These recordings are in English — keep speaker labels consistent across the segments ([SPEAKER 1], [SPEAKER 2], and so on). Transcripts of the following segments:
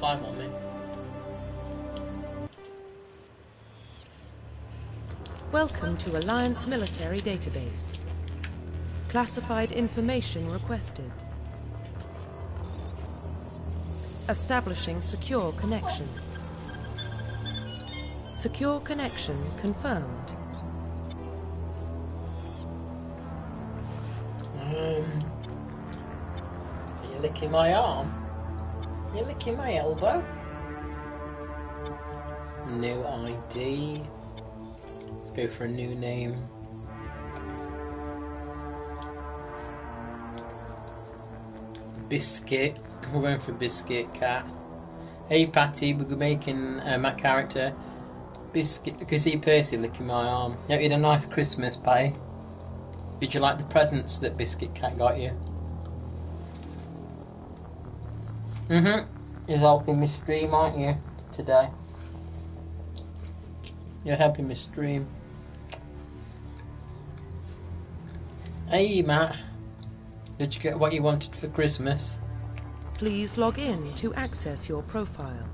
[SPEAKER 1] time on me.
[SPEAKER 2] Welcome to Alliance Military Database. Classified information requested. Establishing secure connection. Secure connection confirmed.
[SPEAKER 1] Are you licking my arm? Are you licking my elbow? New ID. Let's go for a new name. Biscuit. We're going for Biscuit Cat. Hey Patty, we're making my character Biscuit. I can see Percy licking my arm. Yeah, you had a nice Christmas, Patty. Did you like the presents that Biscuit Cat got you? You're helping me stream, aren't you, today? You're helping me stream. Hey Matt, did you get what you wanted for Christmas?
[SPEAKER 2] Please log in to access your profile.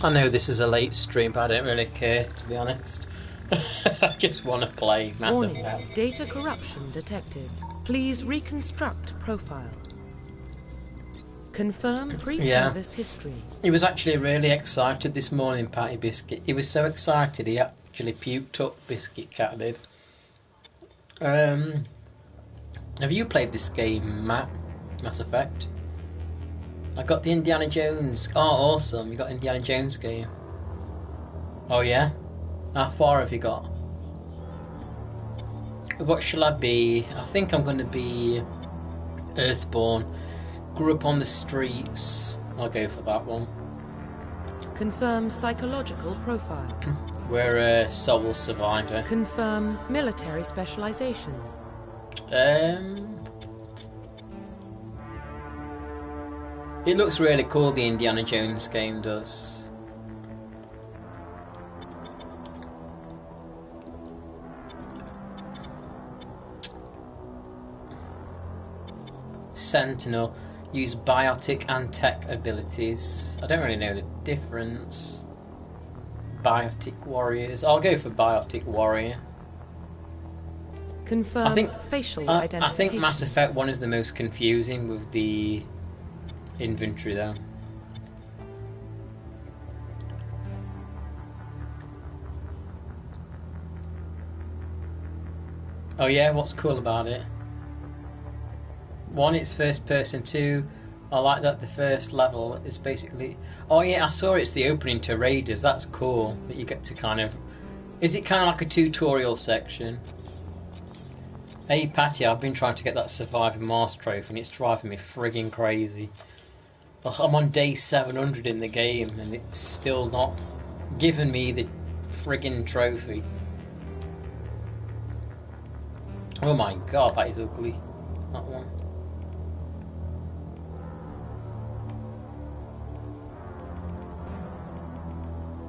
[SPEAKER 1] I know this is a late stream, but I don't really care, to be honest. I just want to play Mass
[SPEAKER 2] Warning,
[SPEAKER 1] Effect.
[SPEAKER 2] data corruption detected. Please reconstruct profile. Confirm pre-service history.
[SPEAKER 1] He was actually really excited this morning, Patty Biscuit. He was so excited he actually puked up, Biscuit Cat did. Have you played this game, Matt? Mass Effect? I got the Indiana Jones. Oh, awesome. You got Indiana Jones game. Oh, yeah? How far have you got? What shall I be? I think I'm going to be Earthborn. Grew up on the streets. I'll go for that one.
[SPEAKER 2] Confirm psychological profile.
[SPEAKER 1] We're a sole survivor.
[SPEAKER 2] Confirm military specialization.
[SPEAKER 1] It looks really cool, the Indiana Jones game does. Sentinel. Use biotic and tech abilities. I don't really know the difference. Biotic warriors. I'll go for biotic warrior.
[SPEAKER 2] Confirm facial identification.
[SPEAKER 1] I think Mass Effect 1 is the most confusing with the inventory though. Oh yeah, what's cool about it? 1, it's first person. 2, I like that the first level is basically... Oh yeah, I saw it's the opening to Raiders. That's cool that you get to kind of... Is it kind of like a tutorial section? Hey Patty, I've been trying to get that Surviving Mars trophy and it's driving me frigging crazy. I'm on day 700 in the game and it's still not giving me the frigging trophy. Oh my god, that is ugly. That one.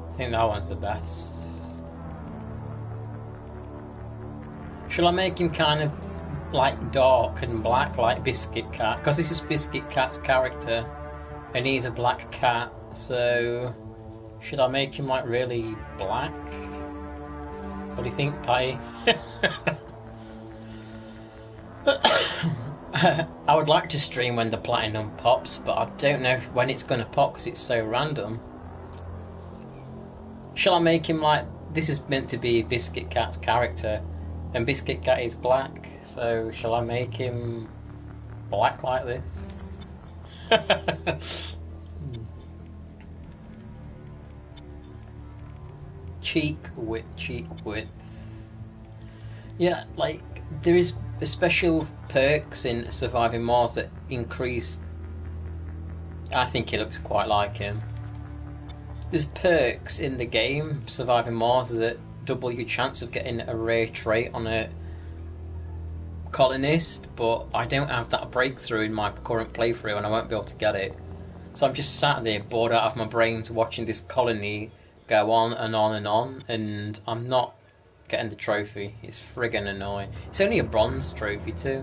[SPEAKER 1] I think that one's the best. Shall I make him kind of like dark and black like Biscuit Cat? Because this is Biscuit Cat's character and he's a black cat, so should I make him like really black? What do you think, Pai? I would like to stream when the platinum pops, but I don't know when it's going to pop because it's so random. Shall I make him like... This is meant to be Biscuit Cat's character, and Biscuit Cat is black, so shall I make him black like this? Cheek width. Yeah, like, there is special perks in Surviving Mars that increase... I think he looks quite like him. There's perks in the game, Surviving Mars, that double your chance of getting a rare trait on a colonist, but I don't have that breakthrough in my current playthrough and I won't be able to get it. So I'm just sat there bored out of my brains watching this colony go on and on and on, and I'm not getting the trophy. It's friggin' annoying. It's only a bronze trophy too.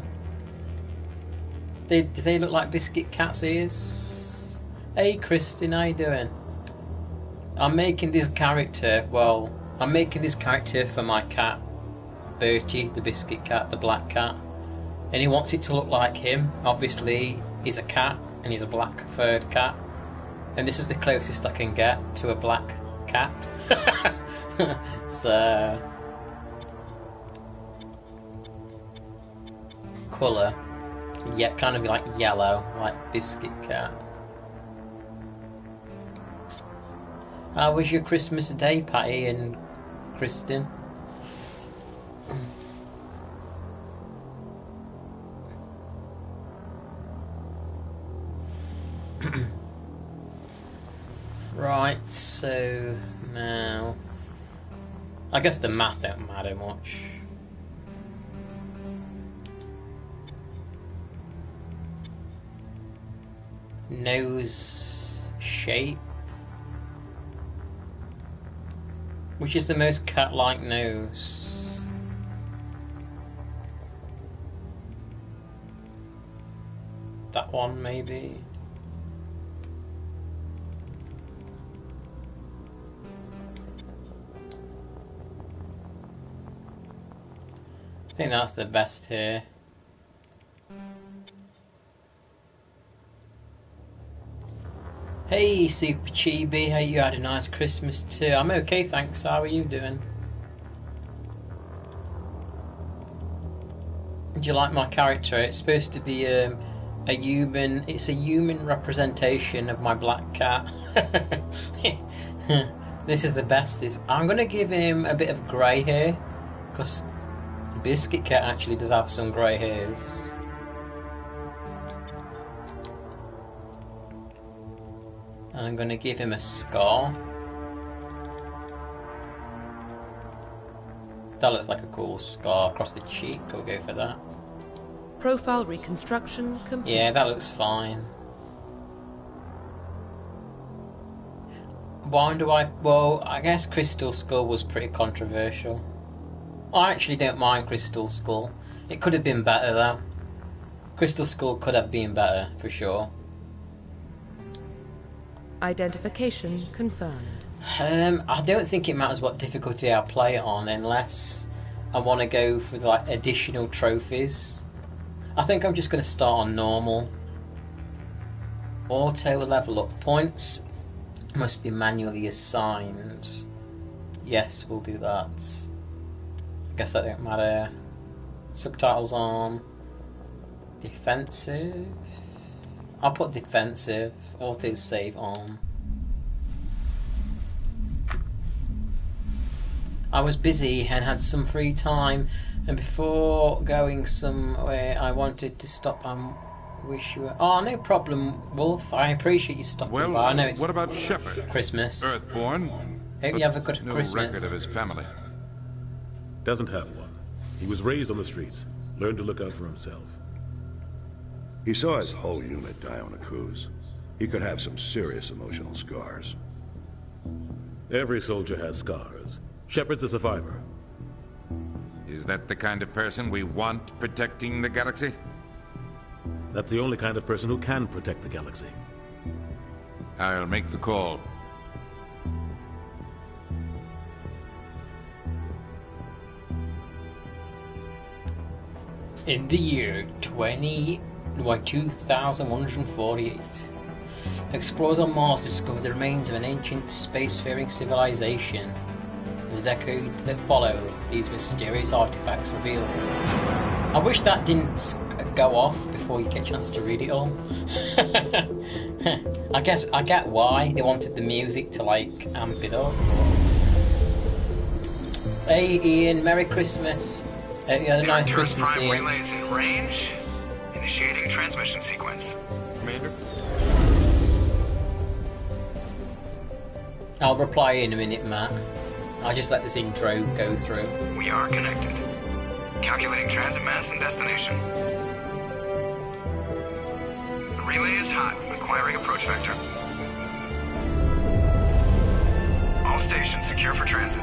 [SPEAKER 1] Do they look like Biscuit Cat's ears? Hey Kristen, how you doing? I'm making this character, well, I'm making this character for my cat, Bertie, the biscuit cat, the black cat. And he wants it to look like him. Obviously, he's a cat, and he's a black furred cat. And this is the closest I can get to a black cat. So... colour. Yeah, kind of like yellow, like biscuit cat. How was your Christmas day, Patty and Kristen? Right, so mouth. I guess the math don't matter much. Nose shape. Which is the most cat-like nose? That one, maybe? I think that's the best here. Hey Super Chibi, hope you had a nice Christmas too. I'm okay, thanks. How are you doing? Do you like my character? It's supposed to be a human. It's a human representation of my black cat. This is the best. I'm gonna give him a bit of grey hair, because Biscuit Cat actually does have some grey hairs. And I'm going to give him a scar. That looks like a cool scar across the cheek. We'll go for that.
[SPEAKER 2] Profile reconstruction complete.
[SPEAKER 1] Yeah, that looks fine. Why do I... Well, I guess Crystal Skull was pretty controversial. I actually don't mind Crystal Skull. It could have been better though. Crystal Skull could have been better, for sure.
[SPEAKER 2] Identification confirmed.
[SPEAKER 1] I don't think it matters what difficulty I play it on, unless I want to go for like additional trophies. I think I'm just going to start on normal. Auto level up points must be manually assigned. Yes, we'll do that. I guess that don't matter. Subtitles on. Defensive. I'll put defensive. Auto save on. I was busy and had some free time, and before going somewhere I wanted to stop and wish you were... Oh, no problem, Wolf. I appreciate you stopping by. I know it's
[SPEAKER 3] what about Shepard?
[SPEAKER 1] Christmas.
[SPEAKER 3] Earthborn.
[SPEAKER 1] Hope you have a good
[SPEAKER 3] no
[SPEAKER 1] Christmas.
[SPEAKER 3] record of his family.
[SPEAKER 4] Doesn't have one. He was raised on the streets. Learned to look out for himself.
[SPEAKER 5] He saw his whole unit die on a cruise. He could have some serious emotional scars.
[SPEAKER 4] Every soldier has scars. Shepard's a survivor.
[SPEAKER 3] Is that the kind of person we want protecting the galaxy?
[SPEAKER 4] That's the only kind of person who can protect the galaxy.
[SPEAKER 3] I'll make the call.
[SPEAKER 1] In the year 2148, explorers on Mars discovered the remains of an ancient spacefaring civilization. In the decades that followed, these mysterious artifacts revealed. I wish that didn't go off before you get a chance to read it all. I get why they wanted the music to like amp it up. Hey Ian, Merry Christmas. Hope you had a nice Christmas,
[SPEAKER 6] Prime
[SPEAKER 1] Ian.
[SPEAKER 6] relays in range. Initiating transmission sequence.
[SPEAKER 3] Commander?
[SPEAKER 1] I'll reply in a minute, Matt. I'll just let this intro go through.
[SPEAKER 6] We are connected. Calculating transit mass and destination. The relay is hot, acquiring approach vector. All stations secure for transit.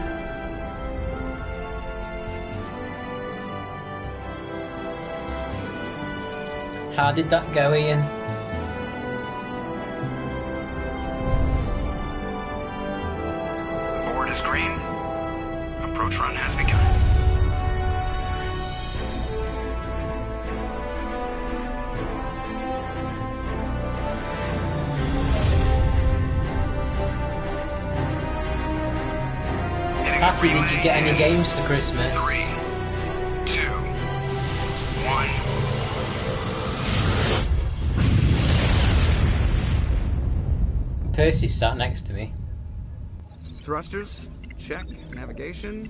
[SPEAKER 1] How did that go, Ian?
[SPEAKER 6] the screen. Approach run has begun.
[SPEAKER 1] Patty, did you get any games for Christmas?
[SPEAKER 6] 3, 2, 1.
[SPEAKER 1] Percy sat next to me.
[SPEAKER 7] Thrusters, check. Navigation,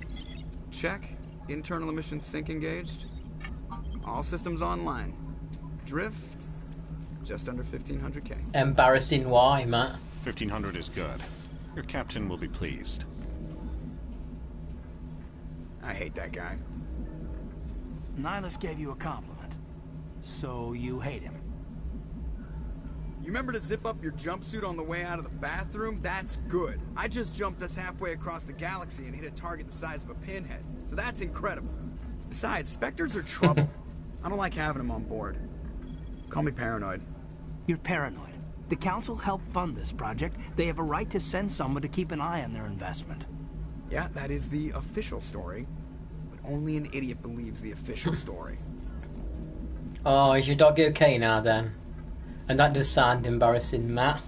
[SPEAKER 7] check. Internal emission sync engaged. All systems online. Drift, just under 1500K.
[SPEAKER 1] Embarrassing why, Matt?
[SPEAKER 8] 1500 is good. Your captain will be pleased.
[SPEAKER 7] I hate that guy.
[SPEAKER 9] Nihilus gave you a compliment. So you hate him.
[SPEAKER 7] You remember to zip up your jumpsuit on the way out of the bathroom? That's good. I just jumped us halfway across the galaxy and hit a target the size of a pinhead. So that's incredible. Besides, Spectres are trouble. I don't like having them on board. Call me paranoid.
[SPEAKER 9] You're paranoid. The Council helped fund this project. They have a right to send someone to keep an eye on their investment.
[SPEAKER 7] Yeah, that is the official story. But only an idiot believes the official story.
[SPEAKER 1] Oh, is your dog okay now then? And that does sound embarrassing, Matt.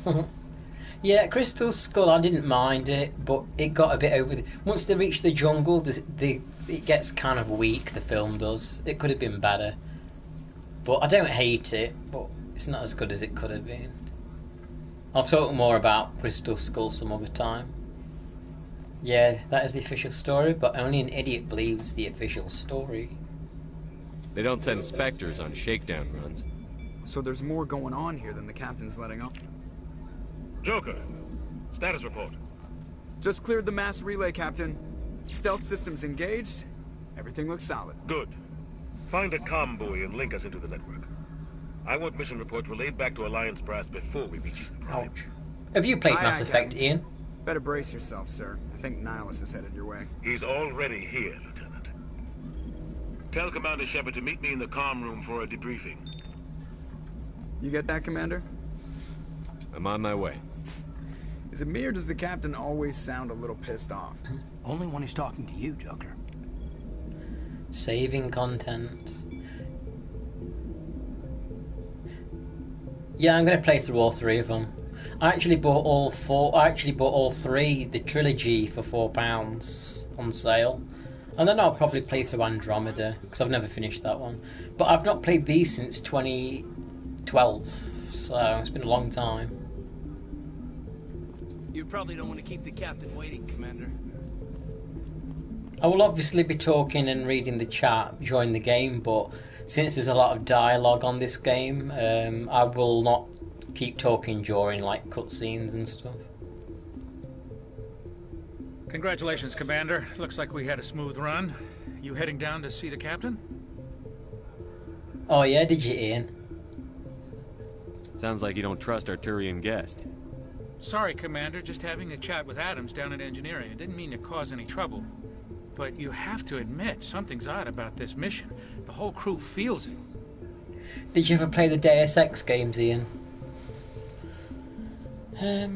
[SPEAKER 1] Yeah, Crystal Skull, I didn't mind it, but it got a bit over once they reach the jungle, it gets kind of weak, the film does. It could have been better. But I don't hate it, but it's not as good as it could have been. I'll talk more about Crystal Skull some other time. Yeah, that is the official story, but only an idiot believes the official story.
[SPEAKER 10] They don't send Spectres on shakedown runs.
[SPEAKER 7] So there's more going on here than the captain's letting up.
[SPEAKER 4] Joker, status report.
[SPEAKER 7] Just cleared the mass relay, Captain. Stealth systems engaged. Everything looks solid.
[SPEAKER 4] Good. Find a comm buoy and link us into the network. I want mission reports relayed back to Alliance Brass before we reach the Prime.
[SPEAKER 1] Ouch. Have you played
[SPEAKER 7] Aye,
[SPEAKER 1] Mass
[SPEAKER 7] aye,
[SPEAKER 1] Effect,
[SPEAKER 7] Captain.
[SPEAKER 1] Ian?
[SPEAKER 7] Better brace yourself, sir. I think Nihilus is headed your way.
[SPEAKER 4] He's already here, Lieutenant. Tell Commander Shepard to meet me in the comm room for a debriefing.
[SPEAKER 7] You get that, Commander?
[SPEAKER 10] I'm on my way.
[SPEAKER 7] Is it me or does the captain always sound a little pissed off?
[SPEAKER 9] Only when he's talking to you, Joker.
[SPEAKER 1] Saving content. Yeah, I'm going to play through all three of them. I actually bought all four. I actually bought all three, the trilogy, for £4 on sale. And then I'll probably play through Andromeda, because I've never finished that one. But I've not played these since 2012, so it's been a long time.
[SPEAKER 9] You probably don't want to keep the captain waiting, Commander.
[SPEAKER 1] I will obviously be talking and reading the chat during the game, but since there's a lot of dialogue on this game, I will not keep talking during like cutscenes and stuff.
[SPEAKER 11] Congratulations, Commander. Looks like we had a smooth run. You heading down to see the captain?
[SPEAKER 1] Oh yeah, did you, Ian?
[SPEAKER 10] Sounds like you don't trust our Turian guest.
[SPEAKER 11] Sorry, Commander. Just having a chat with Adams down at engineering. It didn't mean to cause any trouble. But you have to admit, something's odd about this mission. The whole crew feels it.
[SPEAKER 1] Did you ever play the Deus Ex games, Ian?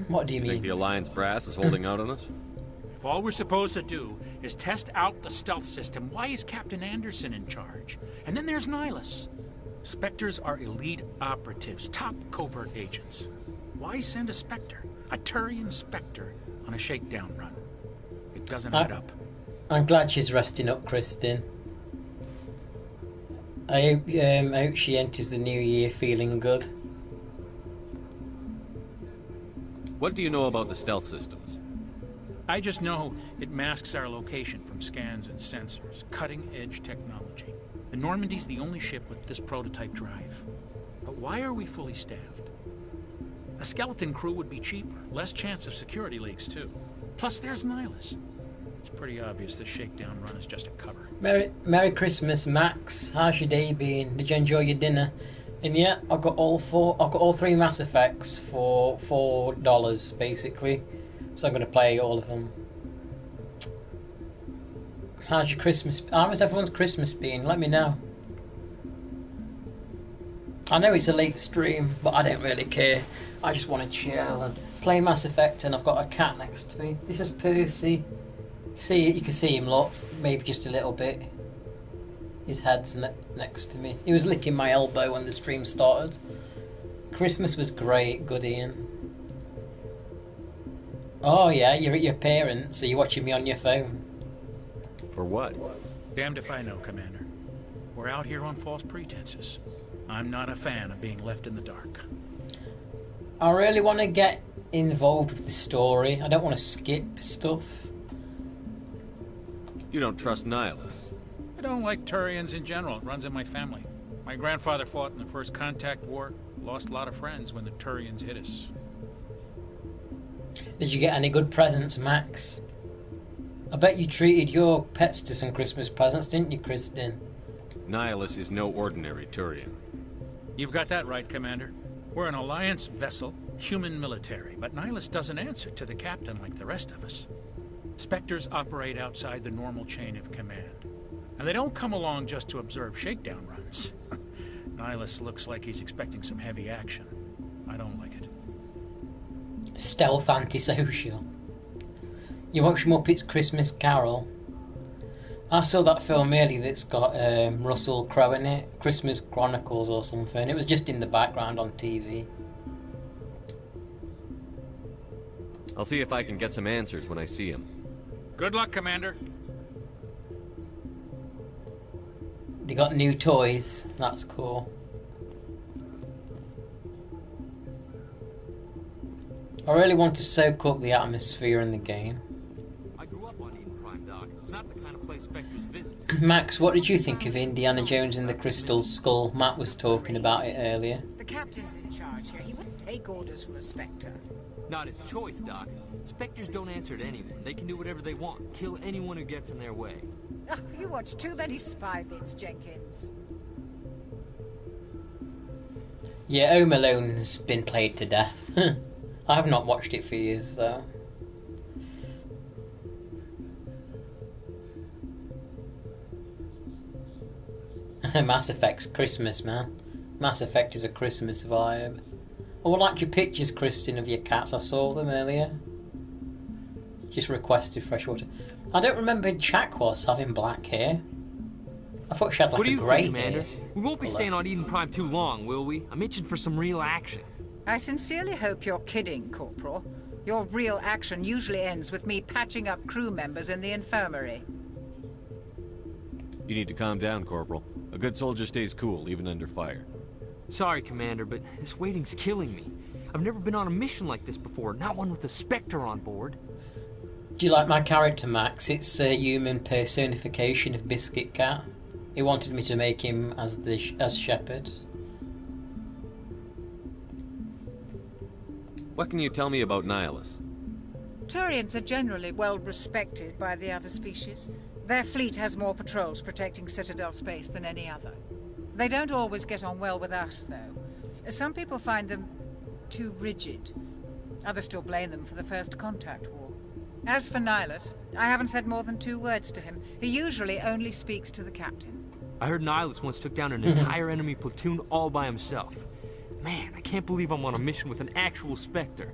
[SPEAKER 1] What do you mean?
[SPEAKER 10] Think the Alliance Brass is holding out on us?
[SPEAKER 11] If all we're supposed to do is test out the stealth system, why is Captain Anderson in charge? And then there's Nihilus. Spectres are elite operatives, top covert agents. Why send a Spectre, a Turian Spectre, on a shakedown run? It doesn't add up.
[SPEAKER 1] I'm glad she's resting up, Kristen. I hope she enters the new year feeling good.
[SPEAKER 10] What do you know about the stealth systems?
[SPEAKER 11] I just know it masks our location from scans and sensors. Cutting-edge technology. The Normandy's the only ship with this prototype drive. But why are we fully staffed? A skeleton crew would be cheaper. Less chance of security leaks, too. Plus, there's Nihilus. It's pretty obvious this shakedown run is just a cover.
[SPEAKER 1] Merry Christmas, Max. How's your day been? Did you enjoy your dinner? And yeah, I've got all three Mass Effects for $4 basically. So I'm gonna play all of them. How's your Christmas? How has everyone's Christmas been? Let me know. I know it's a late stream, but I don't really care. I just want to chill and play Mass Effect, and I've got a cat next to me. This is Percy. See, you can see him, look, maybe just a little bit. His head's next to me. He was licking my elbow when the stream started. Christmas was great, good Ian. Oh yeah, you're at your parents', so you're watching me on your phone.
[SPEAKER 10] For what?
[SPEAKER 11] Damned if I know, Commander. We're out here on false pretenses. I'm not a fan of being left in the dark.
[SPEAKER 1] I really want to get involved with the story. I don't want to skip stuff.
[SPEAKER 10] You don't trust Nihilus?
[SPEAKER 11] I don't like Turians in general. It runs in my family. My grandfather fought in the First Contact War. Lost a lot of friends when the Turians hit us.
[SPEAKER 1] Did you get any good presents, Max? I bet you treated your pets to some Christmas presents, didn't you, Kristen?
[SPEAKER 10] Nihilus is no ordinary Turian.
[SPEAKER 11] You've got that right, Commander. We're an Alliance vessel, human military, but Nihilus doesn't answer to the captain like the rest of us. Spectres operate outside the normal chain of command. And they don't come along just to observe shakedown runs. Nihilus looks like he's expecting some heavy action. I don't like it.
[SPEAKER 1] Stealth antisocial. You watch Muppets Christmas Carol? I saw that film earlier that's got Russell Crowe in it. Christmas Chronicles or something. It was just in the background on TV.
[SPEAKER 10] I'll see if I can get some answers when I see him.
[SPEAKER 11] Good luck, Commander.
[SPEAKER 1] They got new toys. That's cool. I really want to soak up the atmosphere in the game.
[SPEAKER 12] I grew up on Eden Prime, Doc. It's not the kind of place Spectres visit.
[SPEAKER 1] Max, what did you think of Indiana Jones and the Crystal Skull? Matt was talking about it earlier.
[SPEAKER 13] The captain's in charge here. He wouldn't take orders from a Spectre.
[SPEAKER 12] Not his choice, Doc. Spectres don't answer to anyone. They can do whatever they want. Kill anyone who gets in their way.
[SPEAKER 13] Oh, you watch too many spy vids, Jenkins.
[SPEAKER 1] Yeah, Home Alone's been played to death. I have not watched it for years, though. Mass Effect's Christmas, man. Mass Effect is a Christmas vibe. Oh, I like your pictures, Kristen, of your cats. I saw them earlier. Just requested fresh water. I don't remember Chakwas having black hair. I thought she had like
[SPEAKER 12] what do
[SPEAKER 1] a
[SPEAKER 12] you
[SPEAKER 1] grey
[SPEAKER 12] think, Commander?
[SPEAKER 1] hair.
[SPEAKER 12] We won't be staying on Eden Prime too long, will we? I'm itching for some real action.
[SPEAKER 13] I sincerely hope you're kidding, Corporal. Your real action usually ends with me patching up crew members in the infirmary.
[SPEAKER 10] You need to calm down, Corporal. A good soldier stays cool, even under fire.
[SPEAKER 12] Sorry, Commander, but this waiting's killing me. I've never been on a mission like this before, not one with a Spectre on board.
[SPEAKER 1] Do you like my character, Max? It's a human personification of Biscuit Cat. He wanted me to make him as Shepard.
[SPEAKER 10] What can you tell me about Nihilus?
[SPEAKER 13] Turians are generally well respected by the other species. Their fleet has more patrols protecting Citadel space than any other. They don't always get on well with us, though. Some people find them too rigid. Others still blame them for the First Contact War. As for Nihilus, I haven't said more than 2 words to him. He usually only speaks to the captain.
[SPEAKER 12] I heard Nihilus once took down an entire enemy platoon all by himself. Man, I can't believe I'm on a mission with an actual Spectre.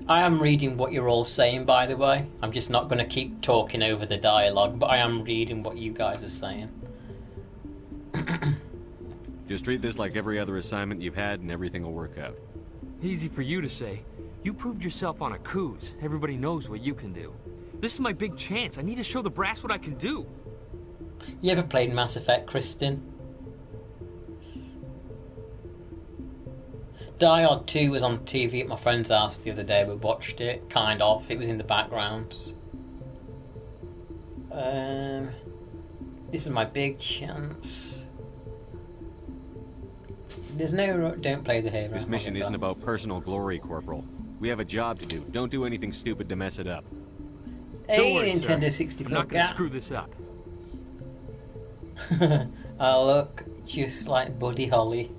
[SPEAKER 1] I am reading what you're all saying, by the way. I'm just not going to keep talking over the dialogue, but I am reading what you guys are saying.
[SPEAKER 10] Just treat this like every other assignment you've had and everything will work out.
[SPEAKER 12] Easy for you to say. You proved yourself on a cruise. Everybody knows what you can do. This is my big chance. I need to show the brass what I can do.
[SPEAKER 1] You ever played Mass Effect, Kristen? Die Hard 2 was on TV at my friend's house the other day. We watched it, kind of. It was in the background. This is my big chance. There's no... Don't play the hero.
[SPEAKER 10] This mission isn't about personal glory, Corporal. We have a job to do. Don't do anything stupid to mess it up.
[SPEAKER 1] Hey, Nintendo 64
[SPEAKER 12] I'm not going to screw this up.
[SPEAKER 1] Oh, look. Just like Buddy Holly.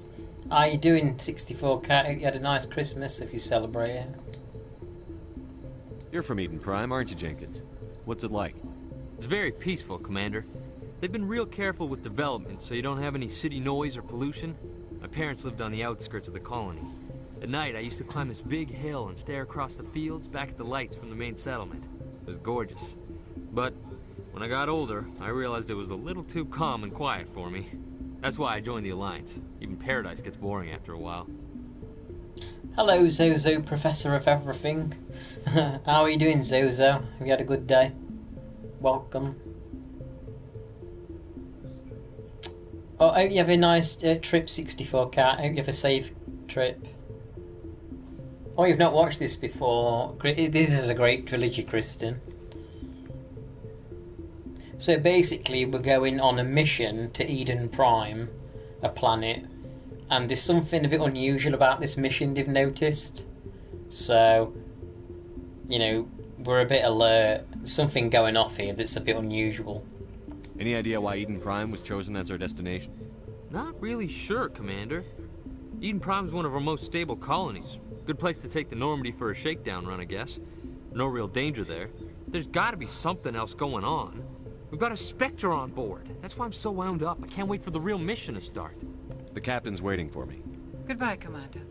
[SPEAKER 1] How you doing, 64 Cat? You had a nice Christmas if you celebrate it.
[SPEAKER 10] You're from Eden Prime, aren't you, Jenkins? What's it like?
[SPEAKER 12] It's very peaceful, Commander. They've been real careful with development, so you don't have any city noise or pollution. My parents lived on the outskirts of the colony. At night, I used to climb this big hill and stare across the fields back at the lights from the main settlement. It was gorgeous. But when I got older, I realized it was a little too calm and quiet for me. That's why I joined the Alliance. Even Paradise gets boring after a while.
[SPEAKER 1] Hello, Zozo, Professor of Everything. How are you doing, Zozo? Have you had a good day? Welcome. Oh, I hope you have a nice trip, 64 Cat. I hope you have a safe trip. Oh, you've not watched this before. This is a great trilogy, Kristen. So basically, we're going on a mission to Eden Prime, a planet, and there's something a bit unusual about this mission they've noticed. So, you know, we're a bit alert. There's something going off here that's a bit unusual.
[SPEAKER 10] Any idea why Eden Prime was chosen as our destination?
[SPEAKER 12] Not really sure, Commander. Eden Prime's one of our most stable colonies. Good place to take the Normandy for a shakedown run, I guess. No real danger there. There's gotta be something else going on. We've got a Spectre on board. That's why I'm so wound up. I can't wait for the real mission to start.
[SPEAKER 10] The captain's waiting for me.
[SPEAKER 13] Goodbye, Commander.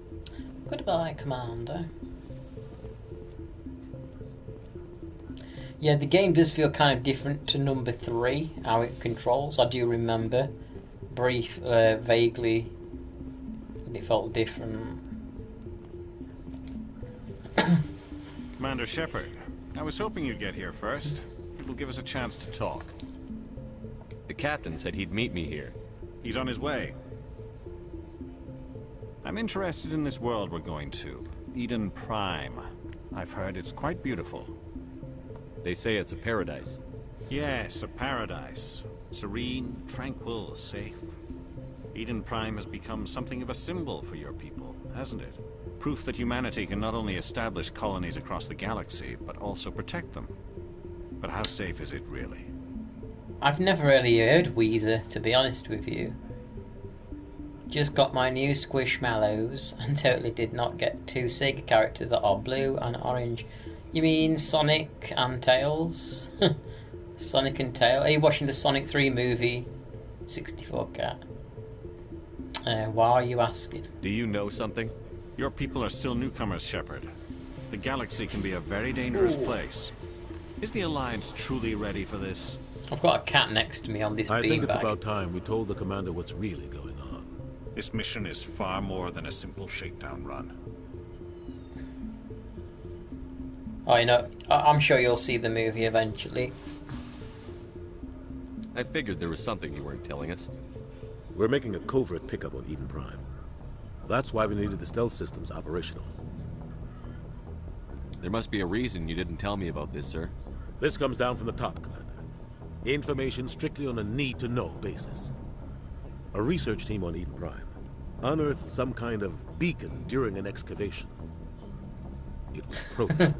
[SPEAKER 1] Goodbye, Commander. Yeah, the game does feel kind of different to number 3, how it controls. I do remember vaguely that it felt different.
[SPEAKER 8] Commander Shepard, I was hoping you'd get here first. It'll give us a chance to talk.
[SPEAKER 10] The captain said he'd meet me here.
[SPEAKER 8] He's on his way. I'm interested in this world we're going to, Eden Prime. I've heard it's quite beautiful.
[SPEAKER 10] They say it's a paradise.
[SPEAKER 8] Yes, a paradise. Serene, tranquil, safe. Eden Prime has become something of a symbol for your people, hasn't it? Proof that humanity can not only establish colonies across the galaxy, but also protect them. But how safe is it really?
[SPEAKER 1] I've never really heard Weezer, to be honest with you. Just got my new Squishmallows and totally did not get 2 Sega characters that are blue and orange. You mean Sonic and Tails? Sonic and Tails. Are you watching the Sonic 3 movie? 64 Cat. Why are you asking?
[SPEAKER 10] Do you know something?
[SPEAKER 8] Your people are still newcomers, Shepard. The galaxy can be a very dangerous place. Is the Alliance truly ready for this?
[SPEAKER 1] I've got a cat next to me on this beanbag.
[SPEAKER 14] I think it's about time we told the commander what's really going on.
[SPEAKER 8] This mission is far more than a simple shakedown run.
[SPEAKER 1] Oh, you know, I'm sure you'll see the movie eventually.
[SPEAKER 10] I figured there was something you weren't telling us.
[SPEAKER 14] We're making a covert pickup on Eden Prime. That's why we needed the stealth systems operational.
[SPEAKER 10] There must be a reason you didn't tell me about this, sir.
[SPEAKER 14] This comes down from the top, Commander. Information strictly on a need-to-know basis. A research team on Eden Prime unearthed some kind of beacon during an excavation. It was Prothean.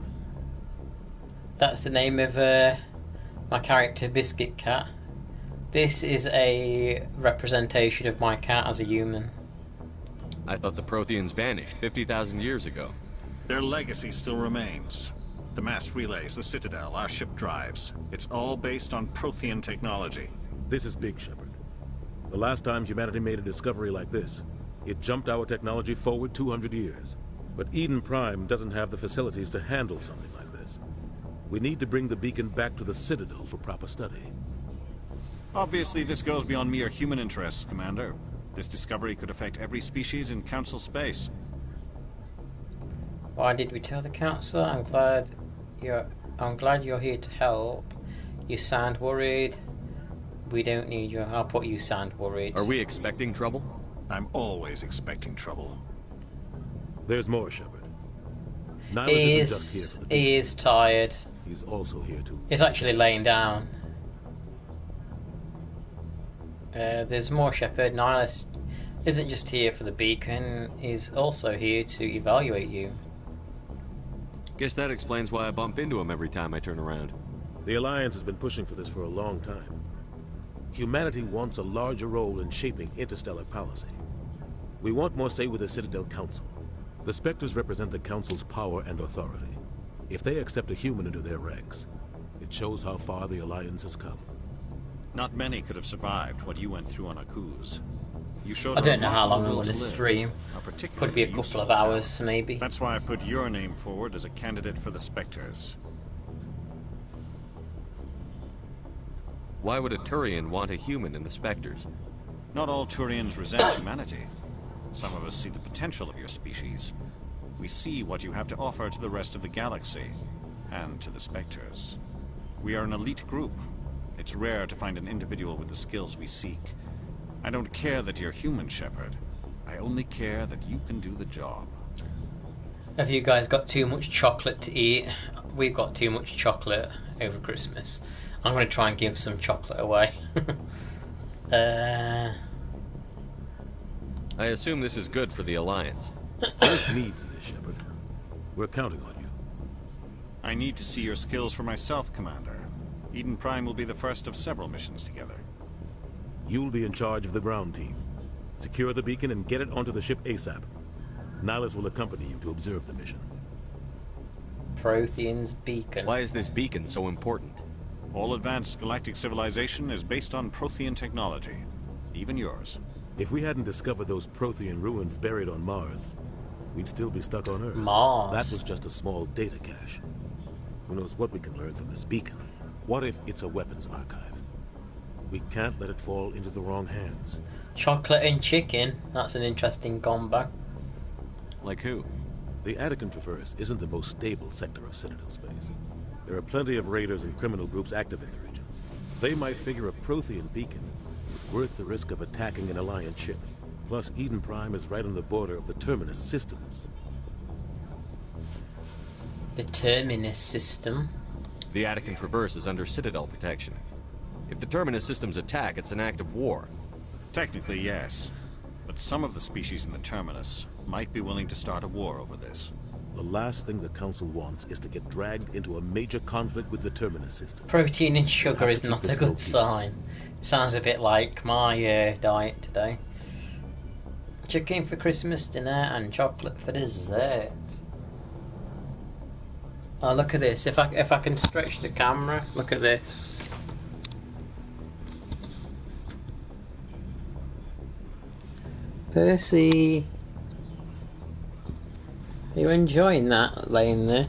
[SPEAKER 1] That's the name of my character, Biscuit Cat. This is a representation of my cat as a human.
[SPEAKER 10] I thought the Protheans vanished 50,000 years ago.
[SPEAKER 8] Their legacy still remains. The mass relays, the Citadel, our ship drives. It's all based on Prothean technology.
[SPEAKER 14] This is big, Shepard. The last time humanity made a discovery like this, it jumped our technology forward 200 years. But Eden Prime doesn't have the facilities to handle something like this. We need to bring the beacon back to the Citadel for proper study.
[SPEAKER 8] Obviously, this goes beyond mere human interests, Commander. This discovery could affect every species in Council space.
[SPEAKER 1] Why did we tell the Council? I'm glad you're here to help. You sound worried. We don't need you. I'll put you sound worried.
[SPEAKER 10] Are we expecting trouble?
[SPEAKER 8] I'm always expecting trouble.
[SPEAKER 14] There's more, Shepard. Nihlus isn't just here for the beacon.
[SPEAKER 1] He is tired.
[SPEAKER 14] He's also here to...
[SPEAKER 1] He's actually laying down. There's more, Shepard. Nihlus isn't just here for the beacon. He's also here to evaluate you.
[SPEAKER 10] Guess that explains why I bump into him every time I turn around.
[SPEAKER 14] The Alliance has been pushing for this for a long time. Humanity wants a larger role in shaping interstellar policy. We want more say with the Citadel Council. The Spectres represent the Council's power and authority. If they accept a human into their ranks, it shows how far the Alliance has come.
[SPEAKER 8] Not many could have survived what you went through on Akuz. You showed
[SPEAKER 1] I don't know how long we're going to stream. Could be a couple of hours, maybe.
[SPEAKER 8] That's why I put your name forward as a candidate for the Spectres.
[SPEAKER 10] Why would a Turian want a human in the Spectres?
[SPEAKER 8] Not all Turians resent humanity. Some of us see the potential of your species. We see what you have to offer to the rest of the galaxy, and to the Spectres. We are an elite group. It's rare to find an individual with the skills we seek. I don't care that you're human, Shepard. I only care that you can do the job.
[SPEAKER 1] Have you guys got too much chocolate to eat? We've got too much chocolate over Christmas. I'm going to try and give some chocolate away.
[SPEAKER 10] I assume this is good for the Alliance.
[SPEAKER 14] Earth needs this, Shepard. We're counting on you.
[SPEAKER 8] I need to see your skills for myself, Commander. Eden Prime will be the first of several missions together.
[SPEAKER 14] You'll be in charge of the ground team. Secure the beacon and get it onto the ship ASAP. Nihilus will accompany you to observe the mission.
[SPEAKER 1] Prothean's beacon.
[SPEAKER 10] Why is this beacon so important?
[SPEAKER 8] All advanced galactic civilization is based on Prothean technology. Even yours.
[SPEAKER 14] If we hadn't discovered those Prothean ruins buried on Mars, we'd still be stuck on Earth.
[SPEAKER 1] Mars?
[SPEAKER 14] That was just a small data cache. Who knows what we can learn from this beacon? What if it's a weapons archive? We can't let it fall into the wrong hands.
[SPEAKER 1] Chocolate and chicken. That's an interesting combo.
[SPEAKER 10] Like who?
[SPEAKER 14] The Attican Traverse isn't the most stable sector of Citadel space. There are plenty of raiders and criminal groups active in the region. They might figure a Prothean beacon is worth the risk of attacking an Alliance ship. Plus, Eden Prime is right on the border of the Terminus systems.
[SPEAKER 1] The Terminus system?
[SPEAKER 10] The Attican Traverse is under Citadel protection. If the Terminus systems attack, it's an act of war.
[SPEAKER 8] Technically, yes. But some of the species in the Terminus might be willing to start a war over this.
[SPEAKER 14] The last thing the Council wants is to get dragged into a major conflict with the Terminus system.
[SPEAKER 1] Protein and sugar is not a good sign. Sounds a bit like my diet today. Chicken for Christmas dinner and chocolate for dessert. Oh, look at this. If I can stretch the camera, look at this. Percy, are you enjoying that laying there?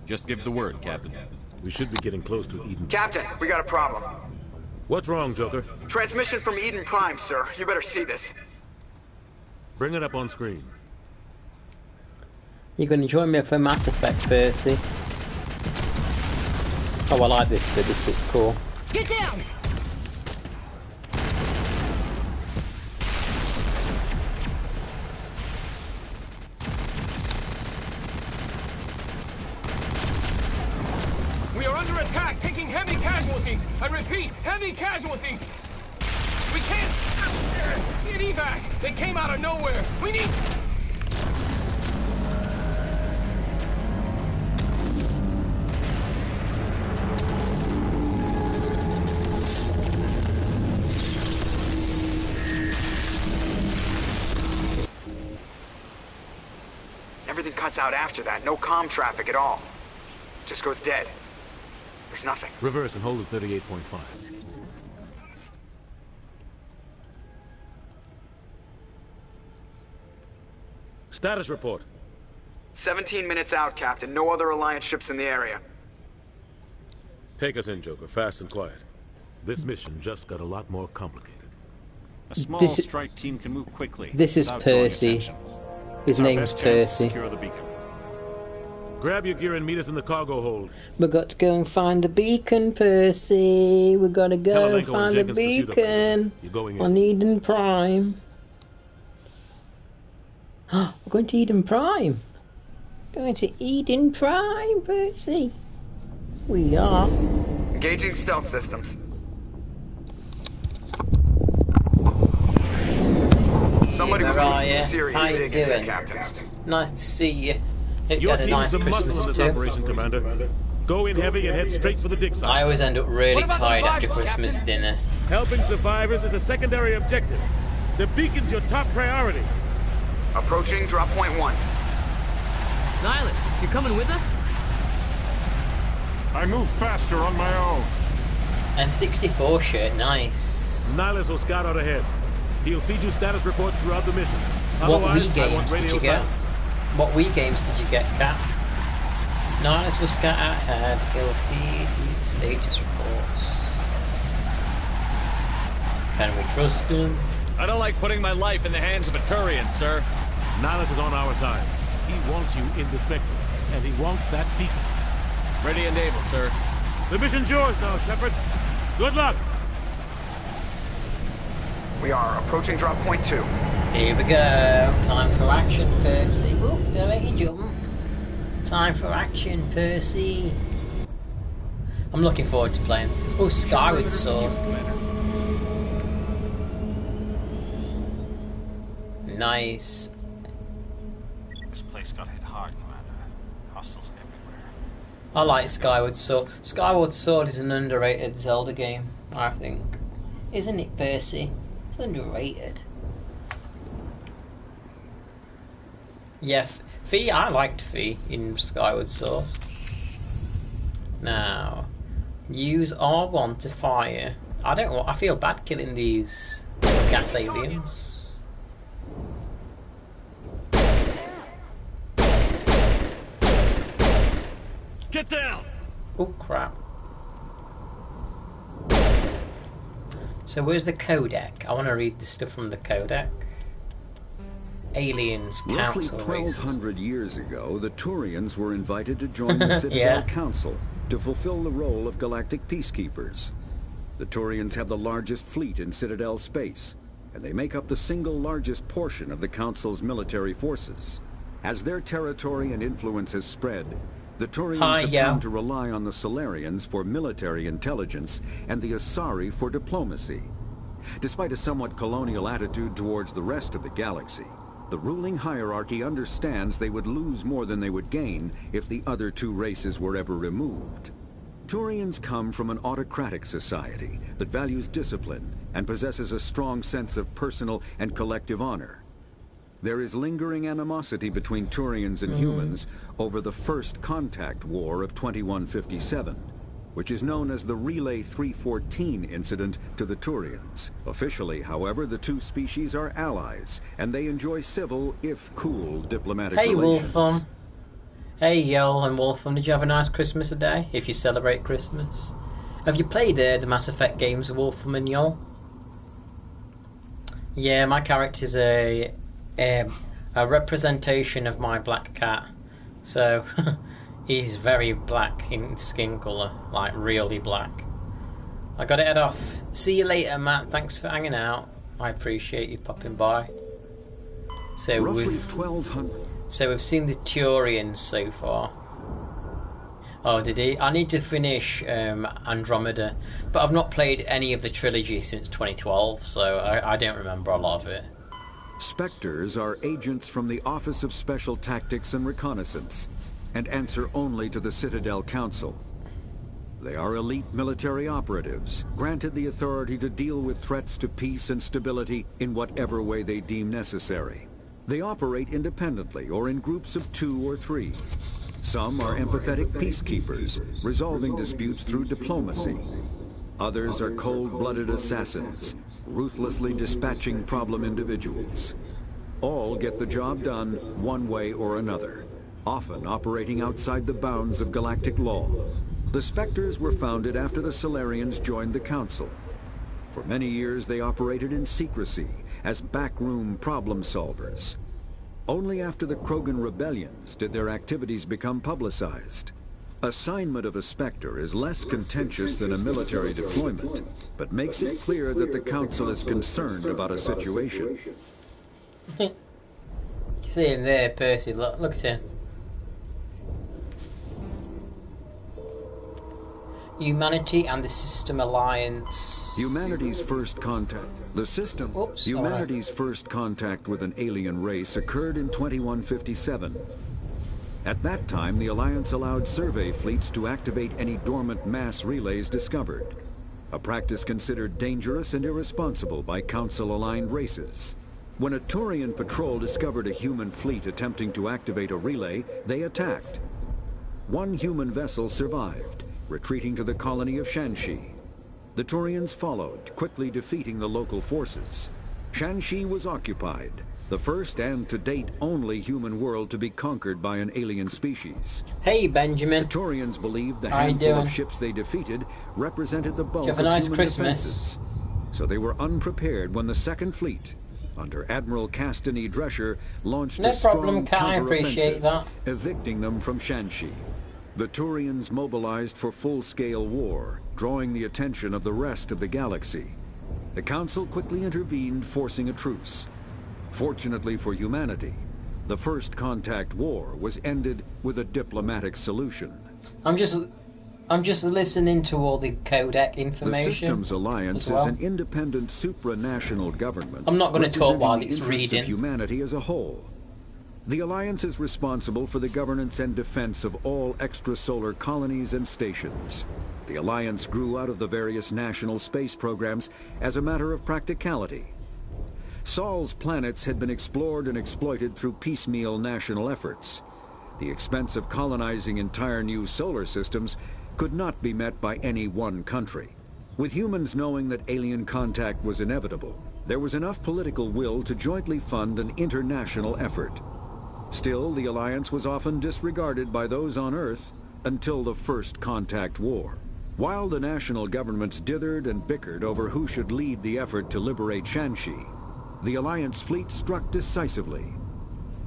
[SPEAKER 10] Just give the word, Captain.
[SPEAKER 14] We should be getting close to Eden.
[SPEAKER 6] Captain, we got a problem.
[SPEAKER 14] What's wrong, Joker?
[SPEAKER 6] Transmission from Eden Prime, sir. You better see this.
[SPEAKER 14] Bring it up on screen.
[SPEAKER 1] You're going to join me for Mass Effect, Percy. Oh, I like this bit. This bit's cool.
[SPEAKER 2] Get down!
[SPEAKER 15] We are under attack, taking heavy casualties. I repeat, heavy casualties. We can't get evac. They came out of nowhere. We need...
[SPEAKER 6] Everything cuts out after that. No comm traffic at all. Just goes dead. There's nothing.
[SPEAKER 14] Reverse and hold at 38.5. Status report.
[SPEAKER 6] 17 minutes out, Captain. No other Alliance ships in the area.
[SPEAKER 14] Take us in, Joker. Fast and quiet. This mission just got a lot more complicated.
[SPEAKER 8] A small strike team can move quickly.
[SPEAKER 1] This is Percy. His name's Percy.
[SPEAKER 14] Grab your gear and meet us in the cargo hold.
[SPEAKER 1] We got to go and find the beacon, Percy. We got to go and find the beacon on Eden Prime. We're going to Eden Prime. Going to Eden Prime, Percy. We are.
[SPEAKER 6] Engaging stealth systems. Somebody was doing some serious digging here, Captain.
[SPEAKER 1] Nice to see you.
[SPEAKER 14] Your team's the muscle in this operation, Commander. Go in heavy and head straight for the dig site.
[SPEAKER 1] I always end up really tired after Christmas dinner.
[SPEAKER 14] Helping survivors is a secondary objective. The beacon's your top priority.
[SPEAKER 6] Approaching drop point 1.
[SPEAKER 12] Nihilus, you coming with us?
[SPEAKER 3] I move faster on my own.
[SPEAKER 1] M64 shirt, nice.
[SPEAKER 14] Nihilus will scout out ahead. He'll feed you status reports throughout the mission.
[SPEAKER 1] What
[SPEAKER 14] Otherwise,
[SPEAKER 1] Wii games did you get? What Wii games did you get, Cap? Niles will scout out ahead. He'll feed the status reports. Can we trust him?
[SPEAKER 16] I don't like putting my life in the hands of a Turian, sir.
[SPEAKER 14] Niles is on our side. He wants you in the Spectres, and he wants that beacon.
[SPEAKER 16] Ready and able, sir.
[SPEAKER 14] The mission's yours now, Shepard. Good luck.
[SPEAKER 6] We are approaching drop point 2.
[SPEAKER 1] Here we go. Time for action, Percy. Oh, don't make you jump. Time for action, Percy. I'm looking forward to playing. Oh, Skyward Sword. Nice.
[SPEAKER 8] This place got hit hard, Commander. Hostiles everywhere.
[SPEAKER 1] I like Skyward Sword. Skyward Sword is an underrated Zelda game, I think. Isn't it, Percy? It's underrated. Yeah, Fee, I liked Fee in Skyward Sword. Now, use R1 to fire. I feel bad killing these gas aliens.
[SPEAKER 14] Get down!
[SPEAKER 1] Oh crap. So where's the codec? I want to read the stuff from the codec. Aliens Council.
[SPEAKER 17] Roughly 1,200 years ago, the Turians were invited to join the Citadel Council to fulfill the role of galactic peacekeepers. The Turians have the largest fleet in Citadel space, and they make up the single largest portion of the Council's military forces. As their territory and influence has spread, the Turians have come to rely on the Solarians for military intelligence and the Asari for diplomacy. Despite a somewhat colonial attitude towards the rest of the galaxy, the ruling hierarchy understands they would lose more than they would gain if the other two races were ever removed. Turians come from an autocratic society that values discipline and possesses a strong sense of personal and collective honor. There is lingering animosity between Turians and humans over the First Contact War of 2157, which is known as the Relay 314 incident to the Turians. Officially, however, the two species are allies, and they enjoy civil, if cool, diplomatic relations.
[SPEAKER 1] Wolfram. Hey, Yol and Wolfram, did you have a nice Christmas today, if you celebrate Christmas? Have you played the Mass Effect games, Wolfram and Yol? Yeah, my character's a representation of my black cat. So, he's very black in skin colour, like really black. I gotta head off. See you later, Matt. Thanks for hanging out. I appreciate you popping by. So
[SPEAKER 17] roughly 1,200.
[SPEAKER 1] So we've seen the Turians so far. Oh, did he? I need to finish Andromeda, but I've not played any of the trilogy since 2012, so I don't remember a lot of it.
[SPEAKER 17] Spectres are agents from the Office of Special Tactics and Reconnaissance, and answer only to the Citadel Council. They are elite military operatives, granted the authority to deal with threats to peace and stability in whatever way they deem necessary. They operate independently or in groups of 2 or 3. Some are empathetic peacekeepers, resolving disputes through diplomacy. Others are cold-blooded assassins, ruthlessly dispatching problem individuals. All get the job done one way or another, often operating outside the bounds of galactic law. The Spectres were founded after the Solarians joined the Council. For many years they operated in secrecy as backroom problem solvers. Only after the Krogan rebellions did their activities become publicized. Assignment of a Spectre is less contentious than a military deployment, but makes it clear that the Council is concerned about a situation.
[SPEAKER 1] See him there, Percy. Look at him. Humanity and the System Alliance.
[SPEAKER 17] Humanity's first contact. The system. Humanity's first contact with an alien race occurred in 2157. At that time, the Alliance allowed survey fleets to activate any dormant mass relays discovered, a practice considered dangerous and irresponsible by Council-aligned races. When a Turian patrol discovered a human fleet attempting to activate a relay, they attacked. One human vessel survived, retreating to the colony of Shanxi. The Turians followed, quickly defeating the local forces. Shanxi was occupied, the first and to date only human world to be conquered by an alien species.
[SPEAKER 1] Hey, Benjamin.
[SPEAKER 17] The Turians believed the
[SPEAKER 1] How you
[SPEAKER 17] handful
[SPEAKER 1] doing?
[SPEAKER 17] of ships they defeated represented the bulk
[SPEAKER 1] Did you have
[SPEAKER 17] of
[SPEAKER 1] a nice
[SPEAKER 17] human
[SPEAKER 1] Christmas?
[SPEAKER 17] defenses. So they were unprepared when the Second Fleet, under Admiral Castanet Drescher, launched
[SPEAKER 1] No
[SPEAKER 17] a strong
[SPEAKER 1] problem, Kai, I appreciate
[SPEAKER 17] counteroffensive,
[SPEAKER 1] that.
[SPEAKER 17] evicting them from Shanxi. The Turians mobilized for full-scale war, drawing the attention of the rest of the galaxy. The Council quickly intervened, forcing a truce. Fortunately for humanity, the First Contact War was ended with a diplomatic solution.
[SPEAKER 1] I'm just listening to all the codec information.
[SPEAKER 17] The Systems Alliance
[SPEAKER 1] as well.
[SPEAKER 17] is an independent supranational government.
[SPEAKER 1] I'm not going to talk while
[SPEAKER 17] representing
[SPEAKER 1] it's
[SPEAKER 17] the interests
[SPEAKER 1] reading.
[SPEAKER 17] of humanity as a whole. The Alliance is responsible for the governance and defense of all extrasolar colonies and stations. The Alliance grew out of the various national space programs as a matter of practicality. Sol's planets had been explored and exploited through piecemeal national efforts. The expense of colonizing entire new solar systems could not be met by any one country. With humans knowing that alien contact was inevitable, there was enough political will to jointly fund an international effort. Still, the Alliance was often disregarded by those on Earth until the First Contact War. While the national governments dithered and bickered over who should lead the effort to liberate Shanxi, the Alliance fleet struck decisively.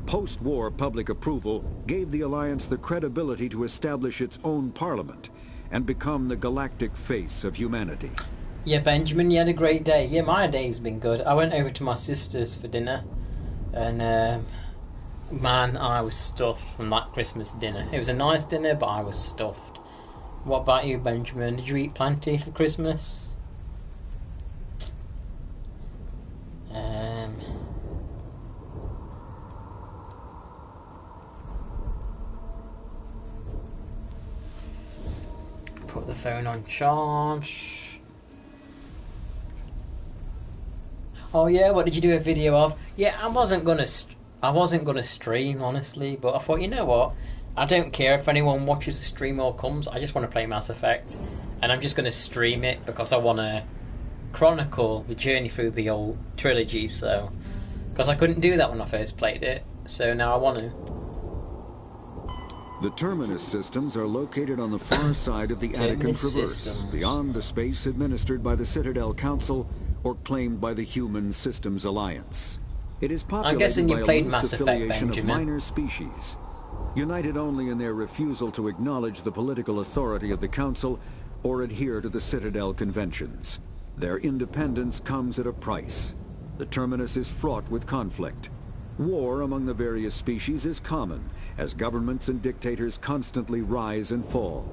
[SPEAKER 17] Post-war public approval gave the Alliance the credibility to establish its own parliament and become the galactic face of humanity.
[SPEAKER 1] Yeah, Benjamin, you had a great day. Yeah, my day's been good. I went over to my sister's for dinner, and man, I was stuffed from that Christmas dinner. It was a nice dinner, but I was stuffed. What about you, Benjamin? Did you eat plenty for Christmas? Put the phone on charge. Oh yeah, what did you do a video of? Yeah, I wasn't gonna stream, honestly, but I thought, you know what? I don't care if anyone watches the stream or comes. I just want to play Mass Effect, and I'm just gonna stream it because I want to chronicle the journey through the old trilogy. So, because I couldn't do that when I first played it, so now I want to.
[SPEAKER 17] The Terminus systems are located on the far side of the Attican Traverse,
[SPEAKER 1] systems.
[SPEAKER 17] beyond the space administered by the Citadel Council or claimed by the Human Systems Alliance. It is populated
[SPEAKER 1] guessing you
[SPEAKER 17] by a
[SPEAKER 1] played
[SPEAKER 17] loose
[SPEAKER 1] Mass Effect,
[SPEAKER 17] affiliation of
[SPEAKER 1] Benjamin.
[SPEAKER 17] minor species, united only in their refusal to acknowledge the political authority of the Council or adhere to the Citadel conventions. Their independence comes at a price. The Terminus is fraught with conflict. War among the various species is common, as governments and dictators constantly rise and fall.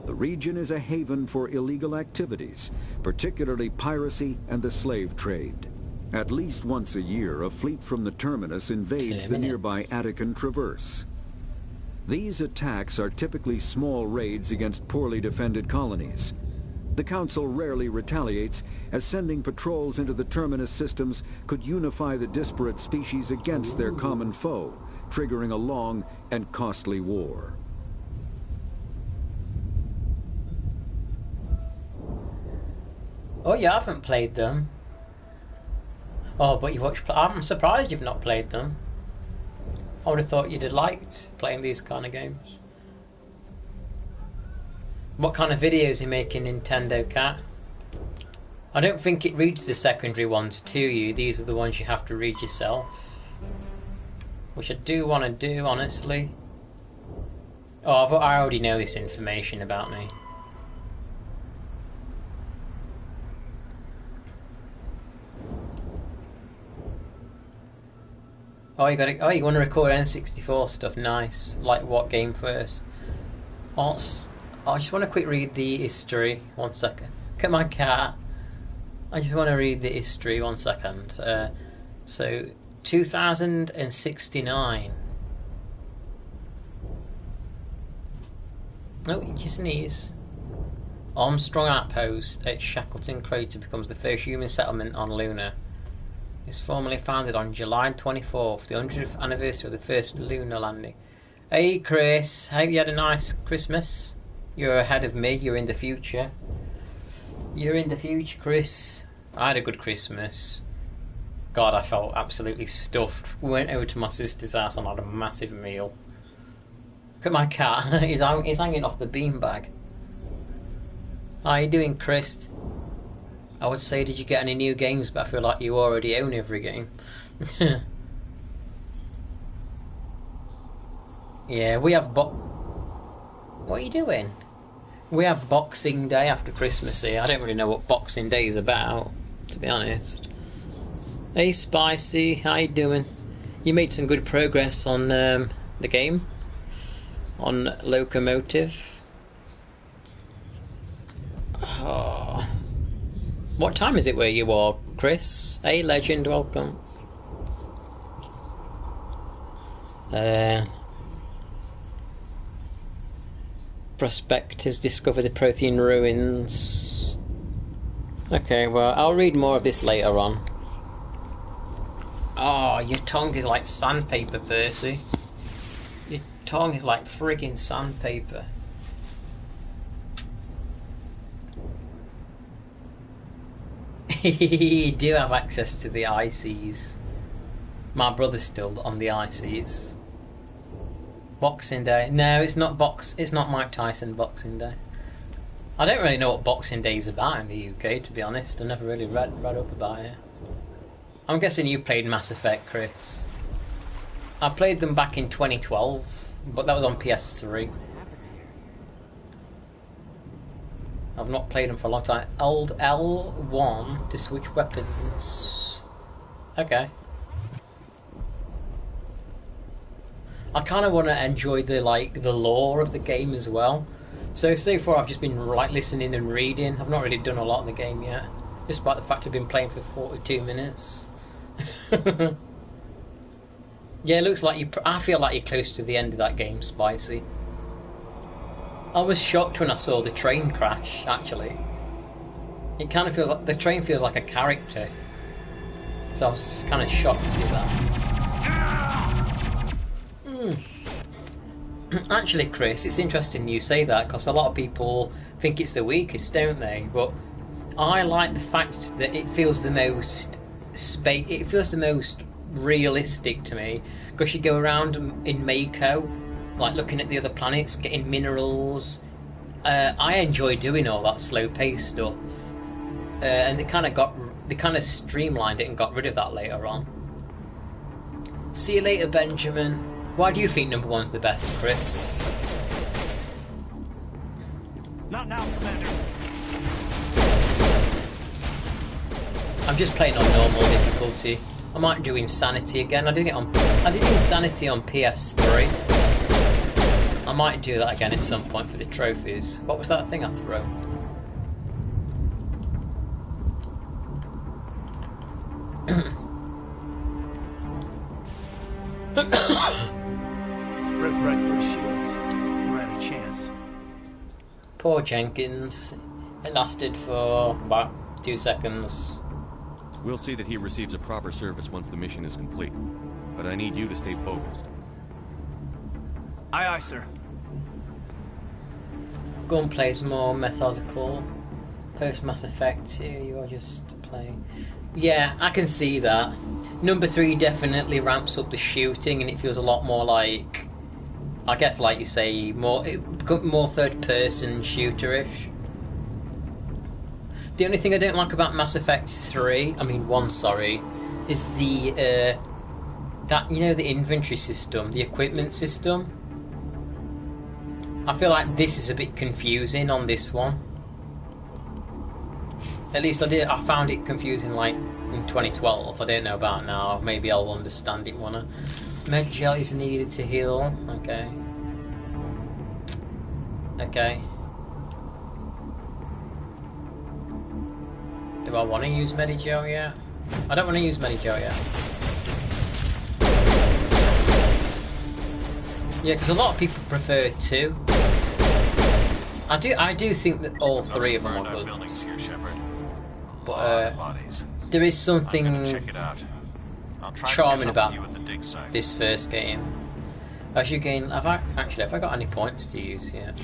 [SPEAKER 17] The region is a haven for illegal activities, particularly piracy and the slave trade. At least once a year, a fleet from the Terminus invades the nearby Attican Traverse. These attacks are typically small raids against poorly defended colonies. The Council rarely retaliates, as sending patrols into the Terminus systems could unify the disparate species against their common foe, triggering a long and costly war.
[SPEAKER 1] Oh, you haven't played them. Oh, but you've watched. I'm surprised you've not played them. I would have thought you'd have liked playing these kind of games. What kind of videos are you making, Nintendo Cat? I don't think it reads the secondary ones to you. These are the ones you have to read yourself. Which I do want to do, honestly. Oh, I already know this information about me. Oh, you got it. Oh, you want to record N64 stuff? Nice. Like what game first? Oh, I just want to quick read the history. 1 second. Look at my cat. I just want to read the history. 1 second. So 2069. Oh, you just sneeze. Armstrong Outpost at Shackleton Crater becomes the first human settlement on Luna. It's formally founded on July 24th, the 100th anniversary of the first lunar landing. Hey Chris, hope you had a nice Christmas. You're ahead of me, you're in the future. You're in the future, Chris. I had a good Christmas. God, I felt absolutely stuffed. We went over to my sister's house and had a massive meal. Look at my cat. he's hanging off the beanbag. How you doing, Chris? I would say, did you get any new games? But I feel like you already own every game. Yeah, we have What are you doing? We have Boxing Day after Christmas here. I don't really know what Boxing Day is about, to be honest. Hey Spicy, how you doing? You made some good progress on the game, on Locomotive. Oh. What time is it where you are, Chris? Hey Legend, welcome. Prospectors discover the Prothean ruins. Okay, well, I'll read more of this later on. Oh, your tongue is like sandpaper, Percy. Your tongue is like friggin' sandpaper. You do have access to the ICs. My brother's still on the ICs. Boxing Day. No, it's not It's not Mike Tyson Boxing Day. I don't really know what Boxing Day is about in the UK, to be honest. I never really read up about it. I'm guessing you played Mass Effect, Chris. I played them back in 2012, but that was on PS3. I've not played them for a long time. Old L1 to switch weapons. Okay. I kind of want to enjoy the lore of the game as well. So far I've just been listening and reading. I've not really done a lot of the game yet, despite the fact I've been playing for 42 minutes. Yeah, it looks like I feel like you're close to the end of that game, Spicy. I was shocked when I saw the train crash. Actually, it kind of feels like the train feels like a character. So I was kind of shocked to see that. Actually, Chris, it's interesting you say that, because a lot of people think it's the weakest, don't they? But I like the fact that it feels the most it feels the most realistic to me, because you go around in Mako, like looking at the other planets, getting minerals. I enjoy doing all that slow-paced stuff, and they kind of streamlined it and got rid of that later on. See you later, Benjamin. Why do you think number one's the best, Chris?
[SPEAKER 9] Not now, Commander.
[SPEAKER 1] I'm just playing on normal difficulty. I might do Insanity again. I did Insanity on PS3. I might do that again at some point for the trophies. What was that thing I threw?
[SPEAKER 9] Rip right through his shields. Never had a chance.
[SPEAKER 1] Poor Jenkins. It lasted for about 2 seconds.
[SPEAKER 10] We'll see that he receives a proper service once the mission is complete. But I need you to stay focused.
[SPEAKER 9] Aye, aye, sir.
[SPEAKER 1] Gunplay's more methodical. Post Mass Effect 2, you are just playing. Yeah, I can see that. Number 3 definitely ramps up the shooting, and it feels a lot more like, I guess, like you say, more third-person shooter-ish. The only thing I don't like about Mass Effect 1, sorry, is the the inventory system, the equipment system. I feel like this is a bit confusing on this one. At least I found it confusing like in 2012. I don't know about now. Maybe I'll understand it when med gel is needed to heal. Okay. Okay. Do I want to use Medigel yet? I don't want to use Medigel yet. Yeah, because a lot of people prefer 2. I do think that all 3 of them are good. But there is something charming about this first game. As you gain, have I got any points to use yet?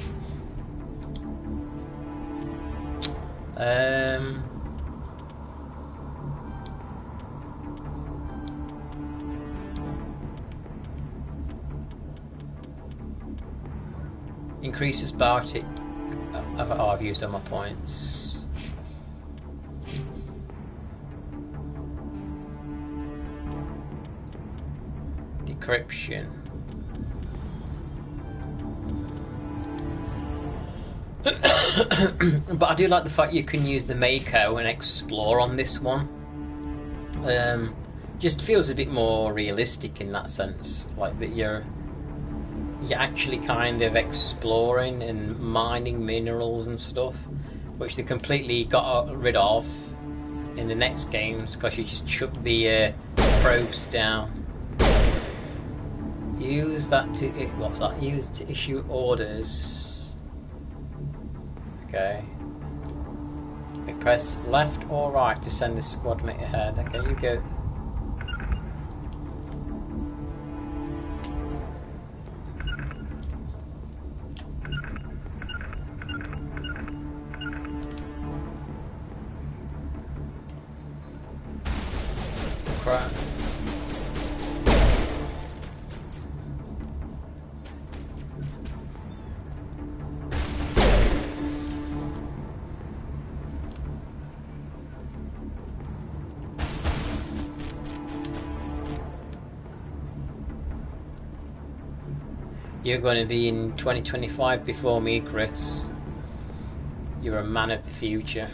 [SPEAKER 1] Increases Bartic. Oh, I've used all my points. Decryption. But I do like the fact you can use the Mako and explore on this one. Just feels a bit more realistic in that sense, like that you're actually kind of exploring and mining minerals and stuff, which they completely got rid of in the next games because you just chuck the probes down. Use that to what's that? Use to issue orders. Okay. We press left or right to send the squad mate ahead. Okay, you go. Crap. You're going to be in 2025 before me, Chris. You're a man of the future.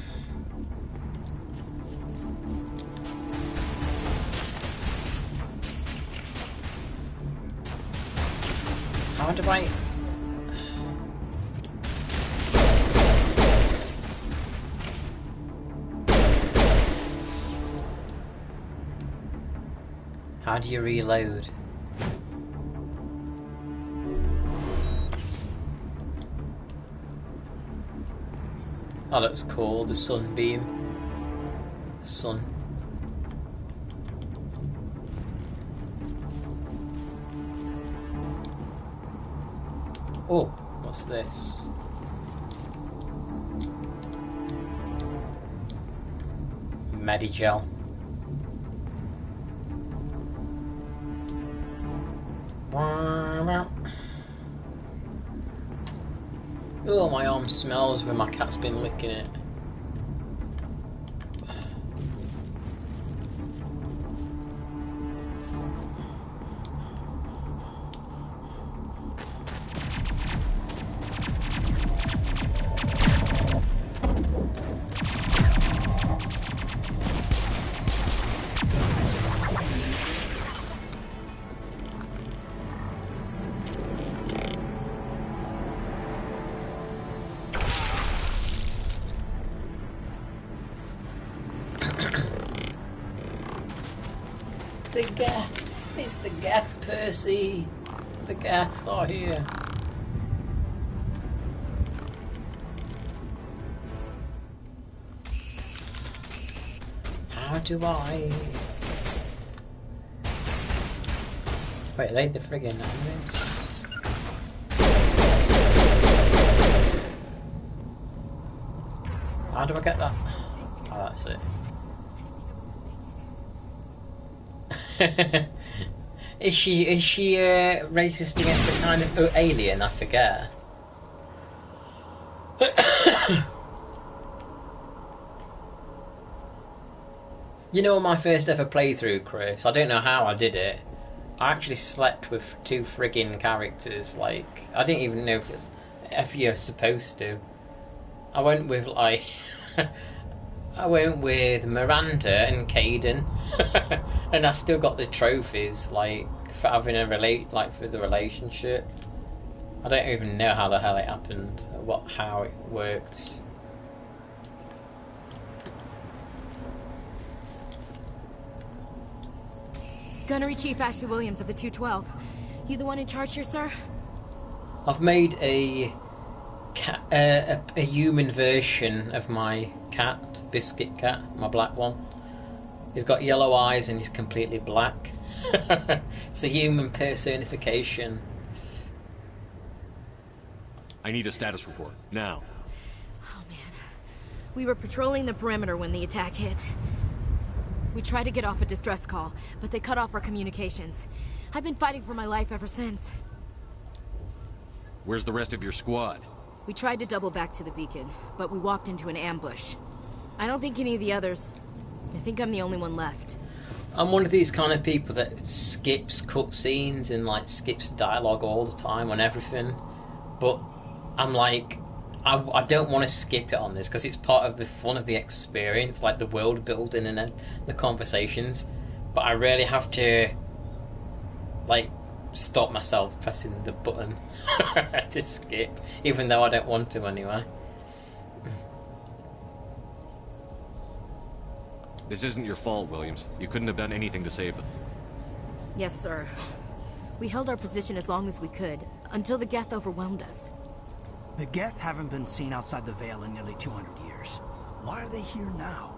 [SPEAKER 1] How do I... How do you reload? Oh, that's cool, the sunbeam. The sun. Oh, what's this? Medigel. Oh, my arm smells when my cat's been licking it. The Geth! It's the Geth, Percy! The Geth are here. How do I... Wait, are they the friggin' enemies? How do I get that? Oh, that's it. Is she racist against the kind of alien? I forget. You know, my first ever playthrough, Chris, I don't know how I did it. I actually slept with 2 friggin' characters. Like, I didn't even know if you're supposed to. I went with like I went with Miranda and Caden, and I still got the trophies, like, for having for the relationship. I don't even know how the hell it happened, how it worked.
[SPEAKER 18] Gunnery Chief Ashley Williams of the 212. You the one in charge here, sir?
[SPEAKER 1] I've made a human version of my cat, Biscuit Cat, my black one. He's got yellow eyes and he's completely black. It's a human personification.
[SPEAKER 16] I need a status report, now.
[SPEAKER 18] Oh man. We were patrolling the perimeter when the attack hit. We tried to get off a distress call, but they cut off our communications. I've been fighting for my life ever since.
[SPEAKER 16] Where's the rest of your squad?
[SPEAKER 18] We tried to double back to the beacon, but we walked into an ambush. I don't think any of the others... I think I'm the only one left.
[SPEAKER 1] I'm one of these kind of people that skips cutscenes and like skips dialogue all the time on everything. But I'm like, I don't want to skip it on this because it's part of the fun of the experience, like the world building and the conversations. But I really have to like stop myself pressing the button to skip, even though I don't want to anyway.
[SPEAKER 16] This isn't your fault, Williams. You couldn't have done anything to save them.
[SPEAKER 18] Yes, sir. We held our position as long as we could, until the Geth overwhelmed us.
[SPEAKER 9] The Geth haven't been seen outside the Veil in nearly 200 years. Why are they here now?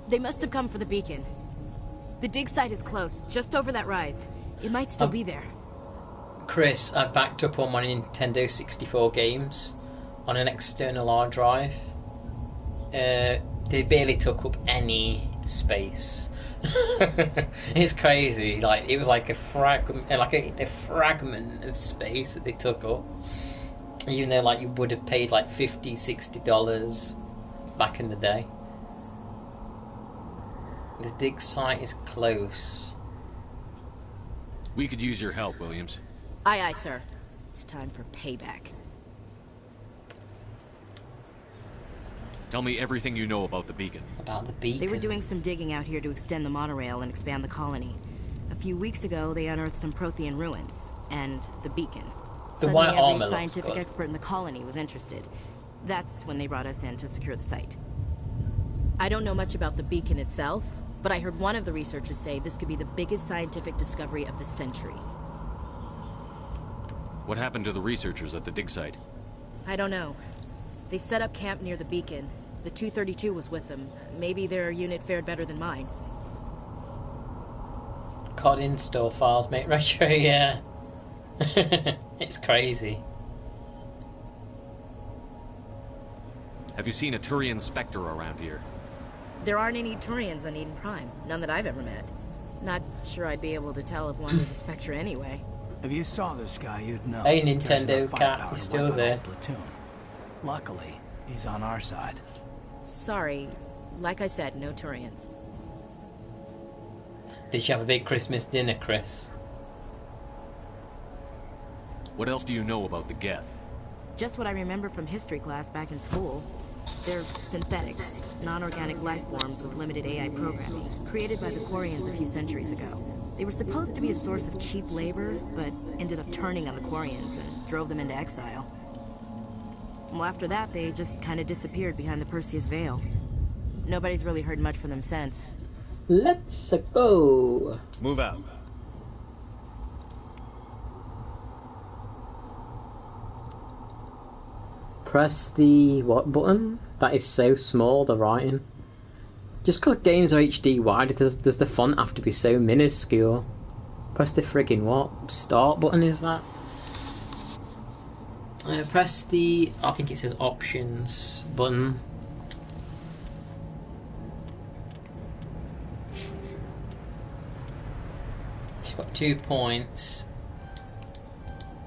[SPEAKER 18] They must have come for the beacon. The dig site is close, just over that rise. It might still be there.
[SPEAKER 1] Chris, I backed up all my Nintendo 64 games on an external hard drive. They barely took up any space. It's crazy. Like it was like a fragment, a fragment of space that they took up. Even though like you would have paid like $50-$60 back in the day. The dig site is close.
[SPEAKER 16] We could use your help, Williams.
[SPEAKER 18] Aye, aye, sir. It's time for payback.
[SPEAKER 16] Tell me everything you know about the beacon.
[SPEAKER 1] About the beacon?
[SPEAKER 18] They were doing some digging out here to extend the monorail and expand the colony. A few weeks ago, they unearthed some Prothean ruins, and the beacon.
[SPEAKER 1] The white
[SPEAKER 18] Suddenly,
[SPEAKER 1] armor
[SPEAKER 18] every
[SPEAKER 1] looks
[SPEAKER 18] scientific
[SPEAKER 1] good.
[SPEAKER 18] expert in the colony was interested. That's when they brought us in to secure the site. I don't know much about the beacon itself, but I heard one of the researchers say this could be the biggest scientific discovery of the century.
[SPEAKER 16] What happened to the researchers at the dig site?
[SPEAKER 18] I don't know. They set up camp near the beacon. The 232 was with them. Maybe their unit fared better than mine.
[SPEAKER 1] COD install files make retro, yeah. It's crazy.
[SPEAKER 16] Have you seen a Turian Spectre around here?
[SPEAKER 18] There aren't any Turians on Eden Prime. None that I've ever met. Not sure I'd be able to tell if one was a Spectre anyway.
[SPEAKER 9] If you saw this guy, you'd know.
[SPEAKER 1] Hey,
[SPEAKER 9] Carries
[SPEAKER 1] Nintendo
[SPEAKER 9] a
[SPEAKER 1] Cat,
[SPEAKER 9] firepower
[SPEAKER 1] he's still
[SPEAKER 9] weapon
[SPEAKER 1] there.
[SPEAKER 9] on platoon. Luckily, he's on our side.
[SPEAKER 18] Sorry. Like I said, no Turians.
[SPEAKER 1] Did you have a big Christmas dinner, Chris?
[SPEAKER 16] What else do you know about the Geth?
[SPEAKER 18] Just what I remember from history class back in school. They're synthetics, non-organic life forms with limited AI programming, created by the Quarians a few centuries ago. They were supposed to be a source of cheap labor, but ended up turning on the Quarians and drove them into exile. Well, after that, they just kind of disappeared behind the Perseus Veil. Nobody's really heard much from them since.
[SPEAKER 1] Let's go.
[SPEAKER 16] Move out.
[SPEAKER 1] Press the what button? That is so small, the writing. Just because games are HD wide, does the font have to be so minuscule? Press the friggin' what? Start button is that? Press the, I think it says options button. She's got 2 points.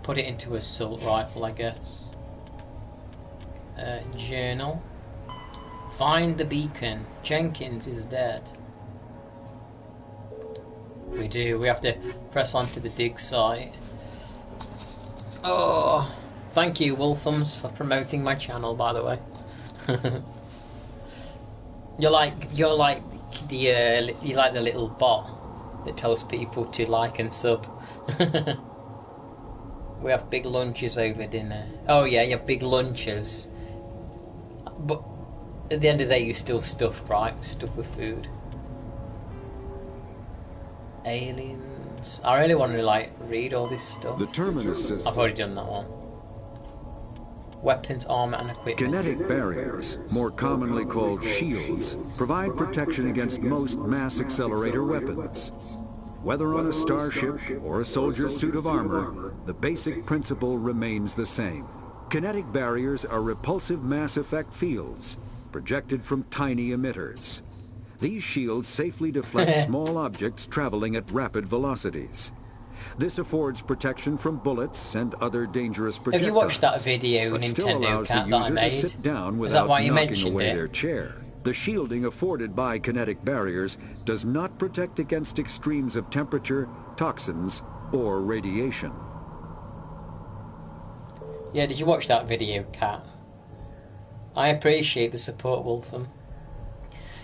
[SPEAKER 1] Put it into assault rifle, I guess. Journal. Find the beacon. Jenkins is dead. We do. We have to press onto the dig site. Oh, thank you, Wolfums, for promoting my channel. By the way, you're like the little bot that tells people to like and sub. We have big lunches over dinner. Oh yeah, you have big lunches. But at the end of the day, you're still stuffed, right? Stuffed with food. Aliens. I really want to like read all this stuff.
[SPEAKER 17] The Terminus system.
[SPEAKER 1] I've already done that one. Weapons, armor, and equipment.
[SPEAKER 17] Kinetic barriers, more commonly called shields, provide protection against most mass accelerator weapons. Whether on a starship or a soldier's suit of armor, the basic principle remains the same. Kinetic barriers are repulsive mass effect fields, projected from tiny emitters. These shields safely deflect small objects traveling at rapid velocities. This affords protection from bullets and other dangerous projectiles.
[SPEAKER 1] Have you watched that video,
[SPEAKER 17] but still
[SPEAKER 1] Nintendo
[SPEAKER 17] allows
[SPEAKER 1] Cat,
[SPEAKER 17] the
[SPEAKER 1] that I
[SPEAKER 17] user
[SPEAKER 1] made?
[SPEAKER 17] to sit down
[SPEAKER 1] Is that
[SPEAKER 17] without
[SPEAKER 1] why you
[SPEAKER 17] knocking
[SPEAKER 1] mentioned
[SPEAKER 17] away
[SPEAKER 1] it?
[SPEAKER 17] their chair. The shielding afforded by kinetic barriers does not protect against extremes of temperature, toxins, or radiation.
[SPEAKER 1] Yeah, did you watch that video, Cat? I appreciate the support, Wolfram.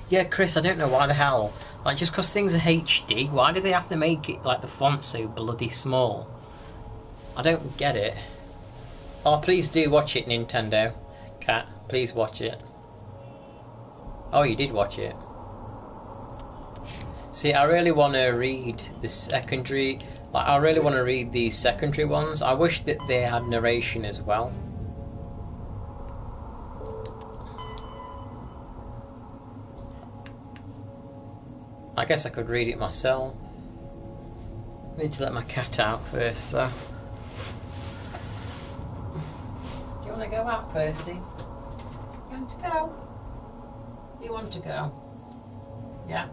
[SPEAKER 1] Yeah, Chris, I don't know why the hell. Like, just because things are HD, why do they have to make it, like, the font so bloody small? I don't get it. Oh, please do watch it, Nintendo Cat. Please watch it. Oh, you did watch it. See, I really want to read the secondary... Like, I really want to read these secondary ones. I wish that they had narration as well. I guess I could read it myself. I need to let my cat out first, though. Do you want to go out, Percy? You want to go? Do you want to go? Yeah.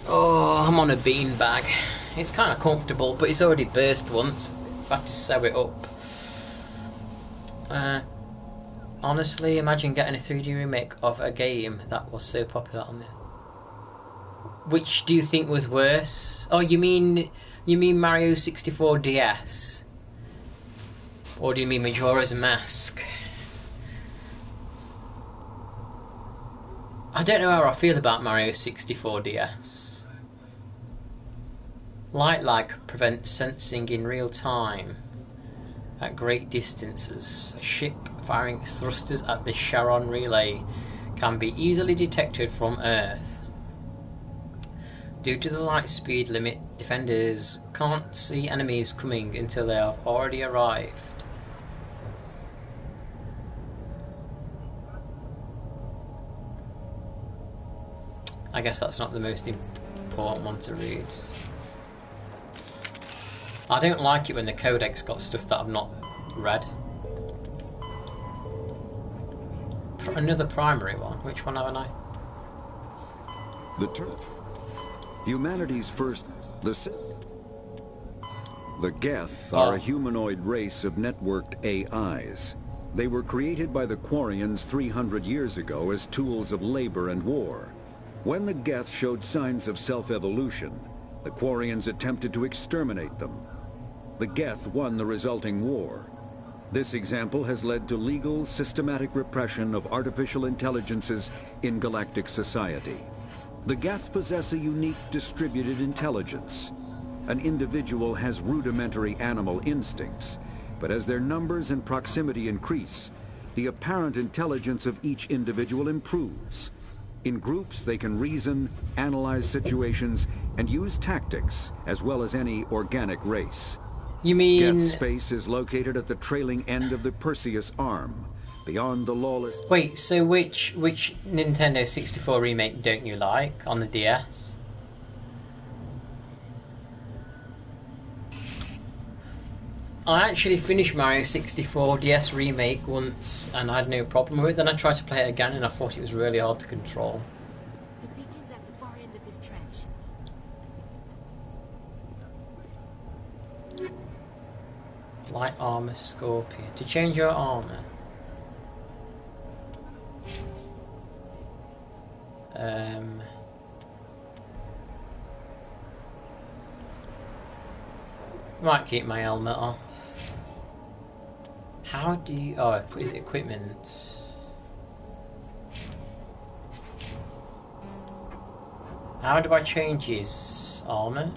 [SPEAKER 1] Oh, I'm on a beanbag. It's kind of comfortable, but it's already burst once. I've had to sew it up. Honestly, imagine getting a 3D remake of a game that was so popular on there. Which do you think was worse? Oh, you mean Mario 64 DS? Or do you mean Majora's Mask? I don't know how I feel about Mario 64 DS. Light lag prevents sensing in real time at great distances. A ship firing thrusters at the Charon relay can be easily detected from Earth. Due to the light speed limit, defenders can't see enemies coming until they have already arrived. I guess that's not the most important one to read. I don't like it when the codex got stuff that I've not read. Another primary one. Which one haven't I?
[SPEAKER 17] Humanity's first... The Geth are a humanoid race of networked AIs. They were created by the Quarians 300 years ago as tools of labor and war. When the Geth showed signs of self-evolution, the Quarians attempted to exterminate them. The Geth won the resulting war. This example has led to legal, systematic repression of artificial intelligences in galactic society. The Geth possess a unique distributed intelligence. An individual has rudimentary animal instincts, but as their numbers and proximity increase, the apparent intelligence of each individual improves. In groups, they can reason, analyze situations, and use tactics, as well as any organic race.
[SPEAKER 1] You mean...
[SPEAKER 17] Geth space is located at the trailing end of the Perseus arm, beyond the lawless...
[SPEAKER 1] Wait, so which Nintendo 64 remake don't you like on the DS? I actually finished Mario 64 DS remake once and I had no problem with it. Then I tried to play it again and I thought it was really hard to control.
[SPEAKER 18] The beacon's at the far end of this trench.
[SPEAKER 1] Light armor Scorpion. To change your armor. Might keep my helmet off. How do you... Oh, is it equipment? How do I change his armor?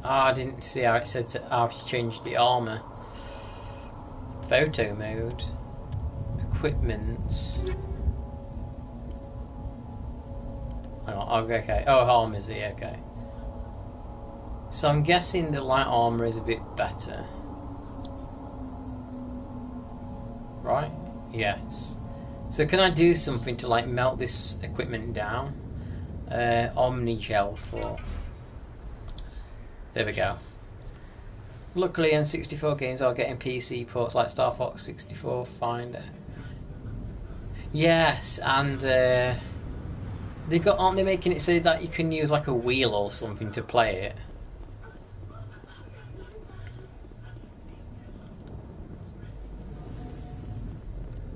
[SPEAKER 1] I didn't see how it said how to change the armor. Photo mode. Equipment. Oh, okay. Oh, armor is here, okay. So I'm guessing the light armor is a bit better. Right? Yes. So can I do something to like melt this equipment down? Omni gel for... There we go. Luckily N64 games are getting PC ports like Star Fox 64 Finder. Yes, and aren't they making it so that you can use like a wheel or something to play it?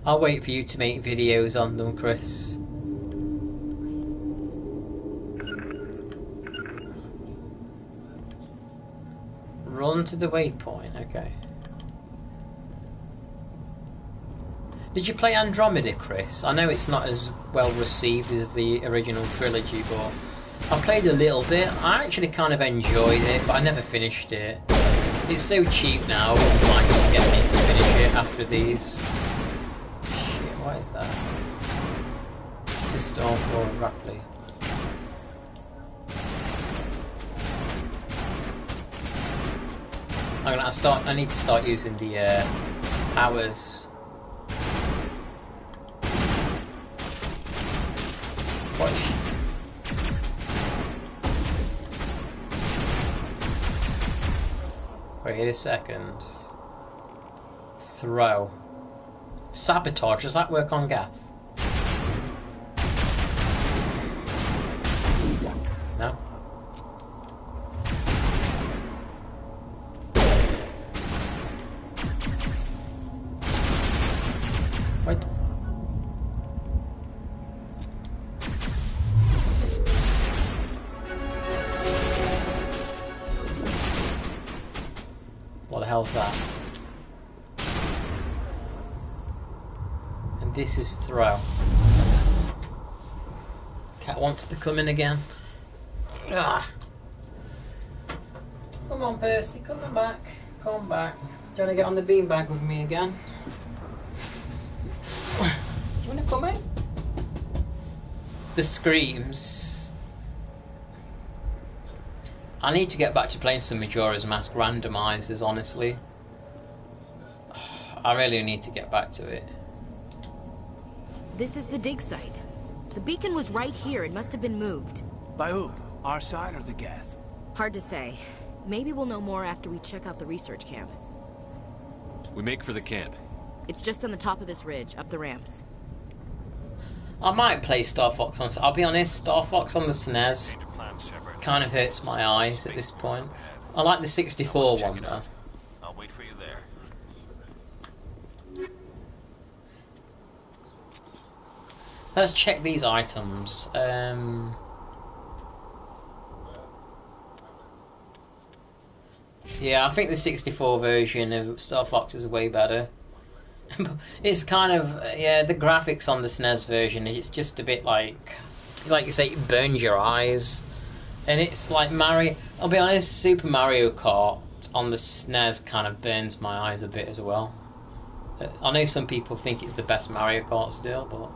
[SPEAKER 1] I'll wait for you to make videos on them, Chris. Run to the waypoint, okay. Did you play Andromeda, Chris? I know it's not as well received as the original trilogy, but I played a little bit. I actually kind of enjoyed it, but I never finished it. It's so cheap now, I wouldn't mind just getting it to finish it after these. Shit, what is that? Just Stormfall Rackley. I need to start using the powers. What? Wait a second. Throw. Sabotage, does that work on Gath? No? Wait. What the hell is that? And this is throw. Cat wants to come in again. Ah. Come on, Percy, come back. Come back. Do you want to get on the beanbag with me again? Do you want to come in? The screams. I need to get back to playing some Majora's Mask randomizers, honestly. I really need to get back to it.
[SPEAKER 18] This is the dig site. The beacon was right here. It must have been moved.
[SPEAKER 9] By who? Our side or the Geth?
[SPEAKER 18] Hard to say. Maybe we'll know more after we check out the research camp.
[SPEAKER 10] We make for the camp.
[SPEAKER 18] It's just on the top of this ridge, up the ramps.
[SPEAKER 1] I might play Star Fox on... I'll be honest, Star Fox on the SNES kind of hurts my eyes at this point. I like the 64 one though.
[SPEAKER 8] I'll wait for you there.
[SPEAKER 1] Let's check these items. Yeah, I think the 64 version of Star Fox is way better. It's kind of, yeah, the graphics on the SNES version, it's just a bit like you say, it burns your eyes. And it's like Mario, I'll be honest, Super Mario Kart on the SNES kind of burns my eyes a bit as well. I know some people think it's the best Mario Kart still,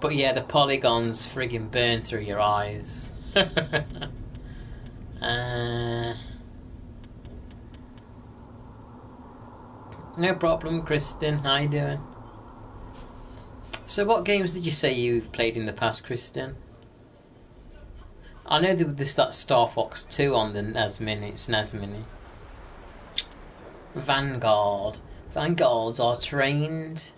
[SPEAKER 1] but yeah, the polygons friggin' burn through your eyes. No problem, Kristen. How you doing? So what games did you say you've played in the past, Kristen? I know there's that Star Fox 2 on the SNES Mini. Vanguard. Vanguards are trained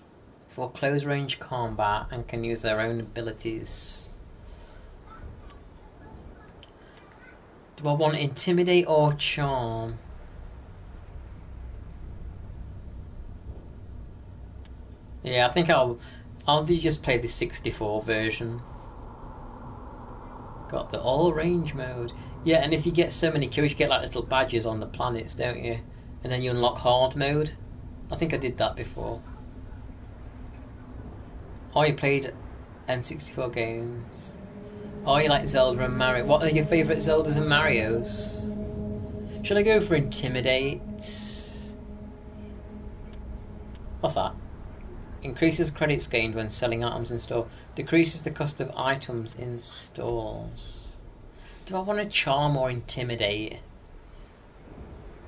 [SPEAKER 1] for close-range combat and can use their own abilities. Do I want Intimidate or Charm? Yeah, I think I'll just play the 64 version. Got the all range mode. Yeah, and if you get so many kills, you get like little badges on the planets, don't you? And then you unlock hard mode. I think I did that before. Oh, you played N64 games. Oh, you like Zelda and Mario. What are your favourite Zeldas and Marios? Should I go for Intimidate? What's that? Increases credits gained when selling items in store. Decreases the cost of items in stores. Do I want to Charm or Intimidate?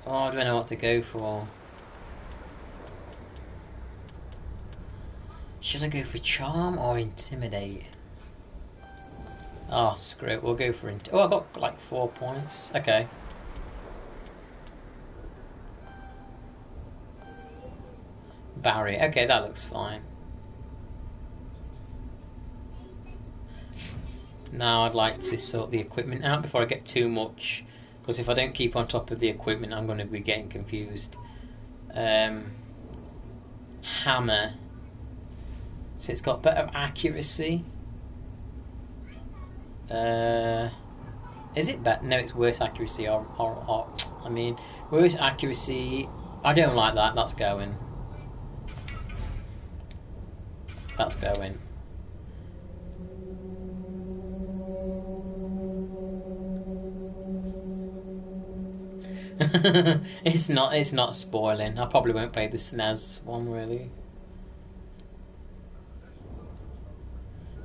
[SPEAKER 1] Oh, I don't know what to go for. Should I go for Charm or Intimidate? Oh, screw it. We'll go for Oh, I got like 4 points. Okay. Barry. Okay, that looks fine. Now I'd like to sort the equipment out before I get too much, because if I don't keep on top of the equipment I'm going to be getting confused. Hammer. So it's got better accuracy. Is it better? No, it's worse accuracy. I mean, worse accuracy. I don't like that. That's going. That's going. It's not spoiling. I probably won't play the SNES one really.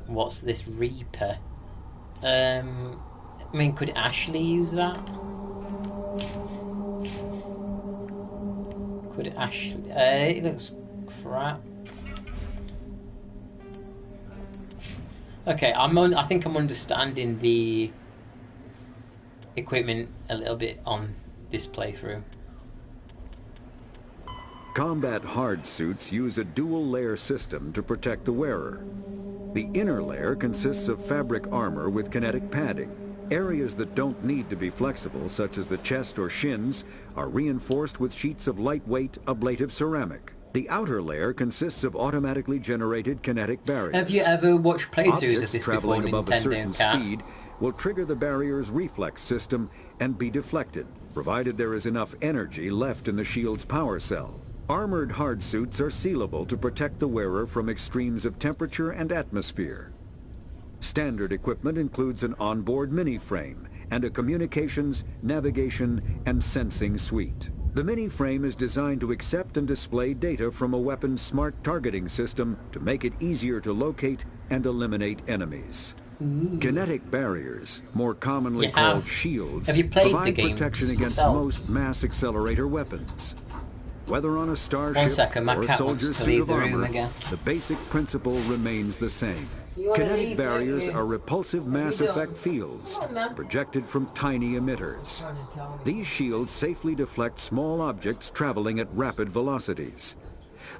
[SPEAKER 1] What's this Reaper? I mean, could Ashley use that? Could Ashley? It looks crap. Okay, I think I'm understanding the equipment a little bit on this playthrough.
[SPEAKER 17] Combat hard suits use a dual-layer system to protect the wearer. The inner layer consists of fabric armor with kinetic padding. Areas that don't need to be flexible, such as the chest or shins, are reinforced with sheets of lightweight, ablative ceramic. The outer layer consists of automatically generated kinetic barriers.
[SPEAKER 1] Have you ever watched playthroughs
[SPEAKER 17] Objects
[SPEAKER 1] of this
[SPEAKER 17] traveling
[SPEAKER 1] before,
[SPEAKER 17] above a certain
[SPEAKER 1] Nintendo Cat?
[SPEAKER 17] speed will trigger the barrier's reflex system and be deflected, provided there is enough energy left in the shield's power cell. Armored hard suits are sealable to protect the wearer from extremes of temperature and atmosphere. Standard equipment includes an onboard mini-frame and a communications, navigation, and sensing suite. The mini-frame is designed to accept and display data from a weapon's smart targeting system to make it easier to locate and eliminate enemies. Kinetic barriers, more commonly called shields, provide protection against most mass accelerator weapons. Whether on a starship or a soldier's suit of armor, the basic principle remains the same. Kinetic barriers are repulsive mass effect fields projected from tiny emitters. These shields safely deflect small objects traveling at rapid velocities.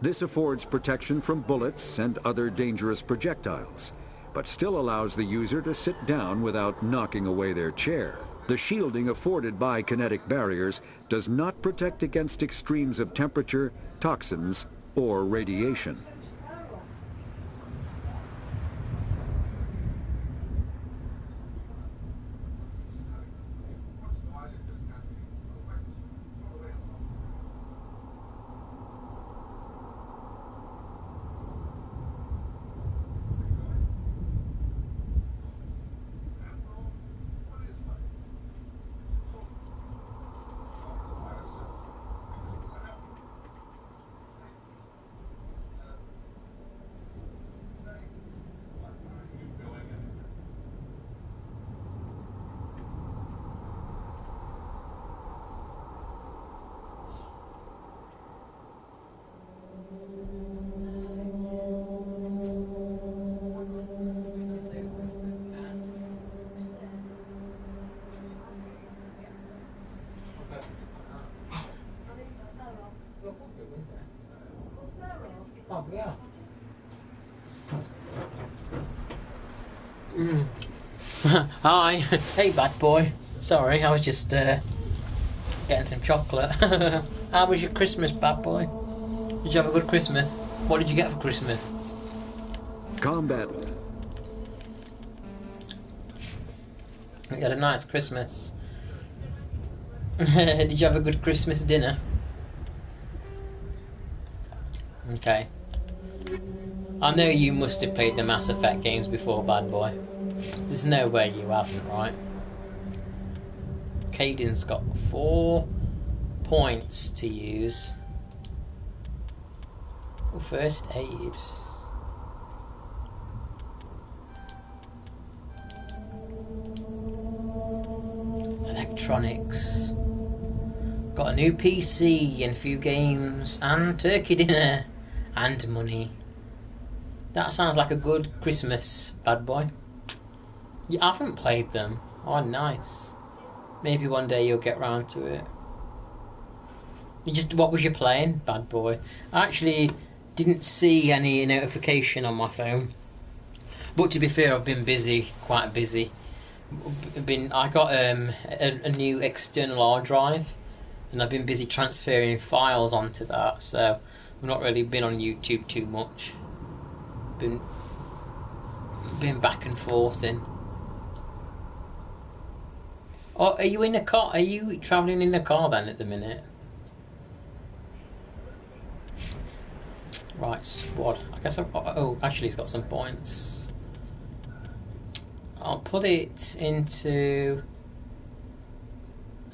[SPEAKER 17] This affords protection from bullets and other dangerous projectiles, but still allows the user to sit down without knocking away their chair. The shielding afforded by kinetic barriers does not protect against extremes of temperature, toxins, or radiation.
[SPEAKER 1] Oh, yeah. Hi. Hey, bad boy. Sorry, I was just getting some chocolate. How was your Christmas, bad boy? Did you have a good Christmas? What did you get for Christmas?
[SPEAKER 17] Combat.
[SPEAKER 1] You had a nice Christmas. Did you have a good Christmas dinner? Okay. I know you must have played the Mass Effect games before, bad boy. There's no way you haven't, right? Caden's got 4 points to use. First aid. Electronics. Got a new PC and a few games and turkey dinner and money. That sounds like a good Christmas, bad boy. You haven't played them. Oh, nice. Maybe one day you'll get round to it. What was you playing, bad boy? I actually didn't see any notification on my phone. But to be fair, I've been busy, quite busy. I got a new external hard drive, and I've been busy transferring files onto that. So I've not really been on YouTube too much. Been back and forth in. Oh, are you in a car? Are you travelling in a car then at the minute? Right, squad. I guess I've got... Oh, actually it's got some points. I'll put it into...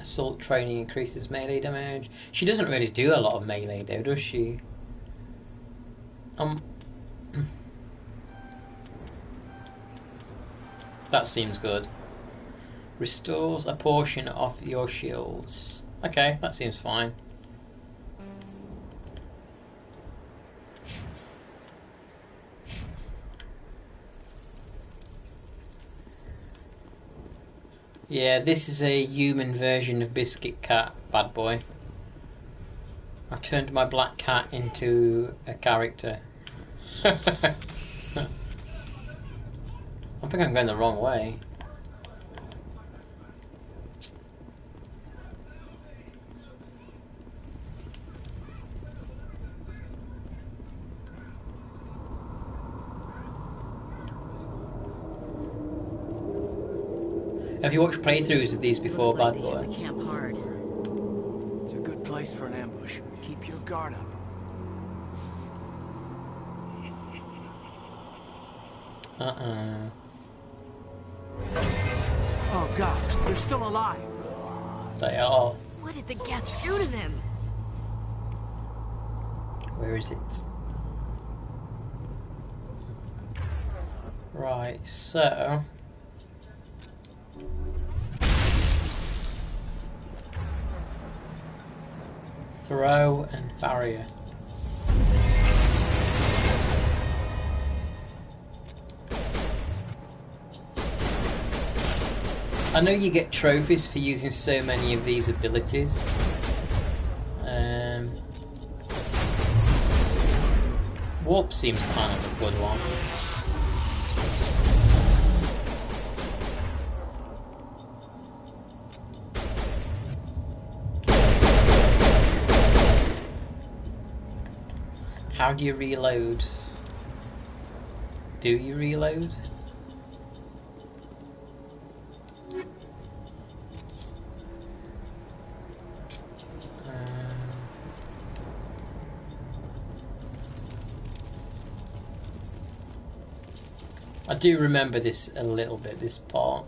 [SPEAKER 1] Assault training increases melee damage. She doesn't really do a lot of melee though, does she? That seems good. Restores a portion of your shields. Okay, that seems fine. Yeah, this is a human version of Biscuit Cat, bad boy. I turned my black cat into a character. I think I'm going the wrong way. Have you watched playthroughs of these before, bad boy?
[SPEAKER 18] The camp hard.
[SPEAKER 9] It's a good place for an ambush. Keep your guard up. Oh God, they're still alive.
[SPEAKER 1] They are.
[SPEAKER 18] What did the Geth do to them?
[SPEAKER 1] Where is it? Right, so... Throw and barrier. I know you get trophies for using so many of these abilities. Warp seems kind of a good one. How do you reload? Do you reload? I do remember this a little bit, this part.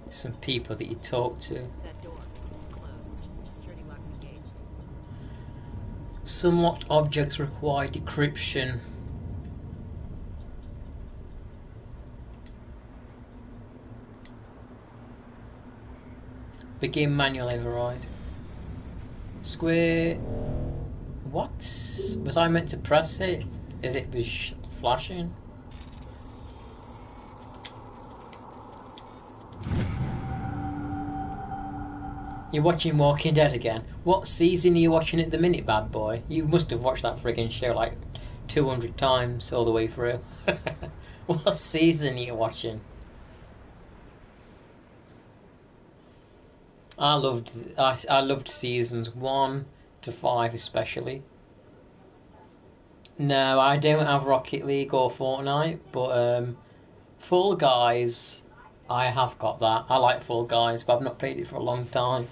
[SPEAKER 1] Some people that you talk to.
[SPEAKER 18] That door is closed. Security lock's engaged.
[SPEAKER 1] Some locked objects require decryption. Begin manual override. Square. What? Was I meant to press it? Is it flashing? You're watching Walking Dead again. What season are you watching at the minute, bad boy? You must have watched that friggin' show like 200 times all the way through. What season are you watching? I loved seasons 1 to 5 especially. No, I don't have Rocket League or Fortnite, but Fall Guys, I have got that. I like Fall Guys, but I've not played it for a long time.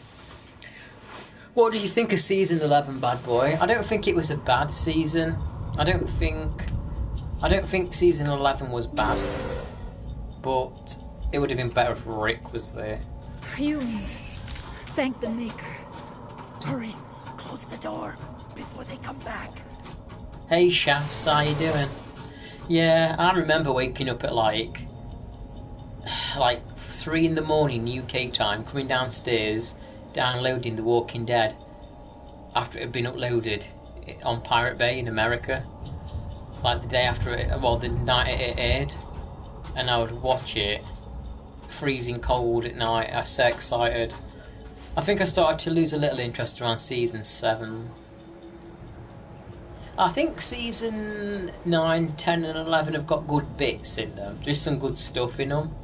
[SPEAKER 1] What do you think of season 11, bad boy? I don't think it was a bad season. I don't think season 11 was bad, but it would have been better if Rick was there.
[SPEAKER 19] Humans, thank the Maker.
[SPEAKER 9] Hurry, close the door before they come back.
[SPEAKER 1] Hey Shafts, how you doing? Yeah, I remember waking up at like 3 in the morning UK time, coming downstairs, downloading The Walking Dead after it had been uploaded on Pirate Bay in America, like the day after it, well, the night it aired, and I would watch it freezing cold at night. I was so excited. I think I started to lose a little interest around season 7. I think season 9, 10 and 11 have got good bits in them. There's some good stuff in them.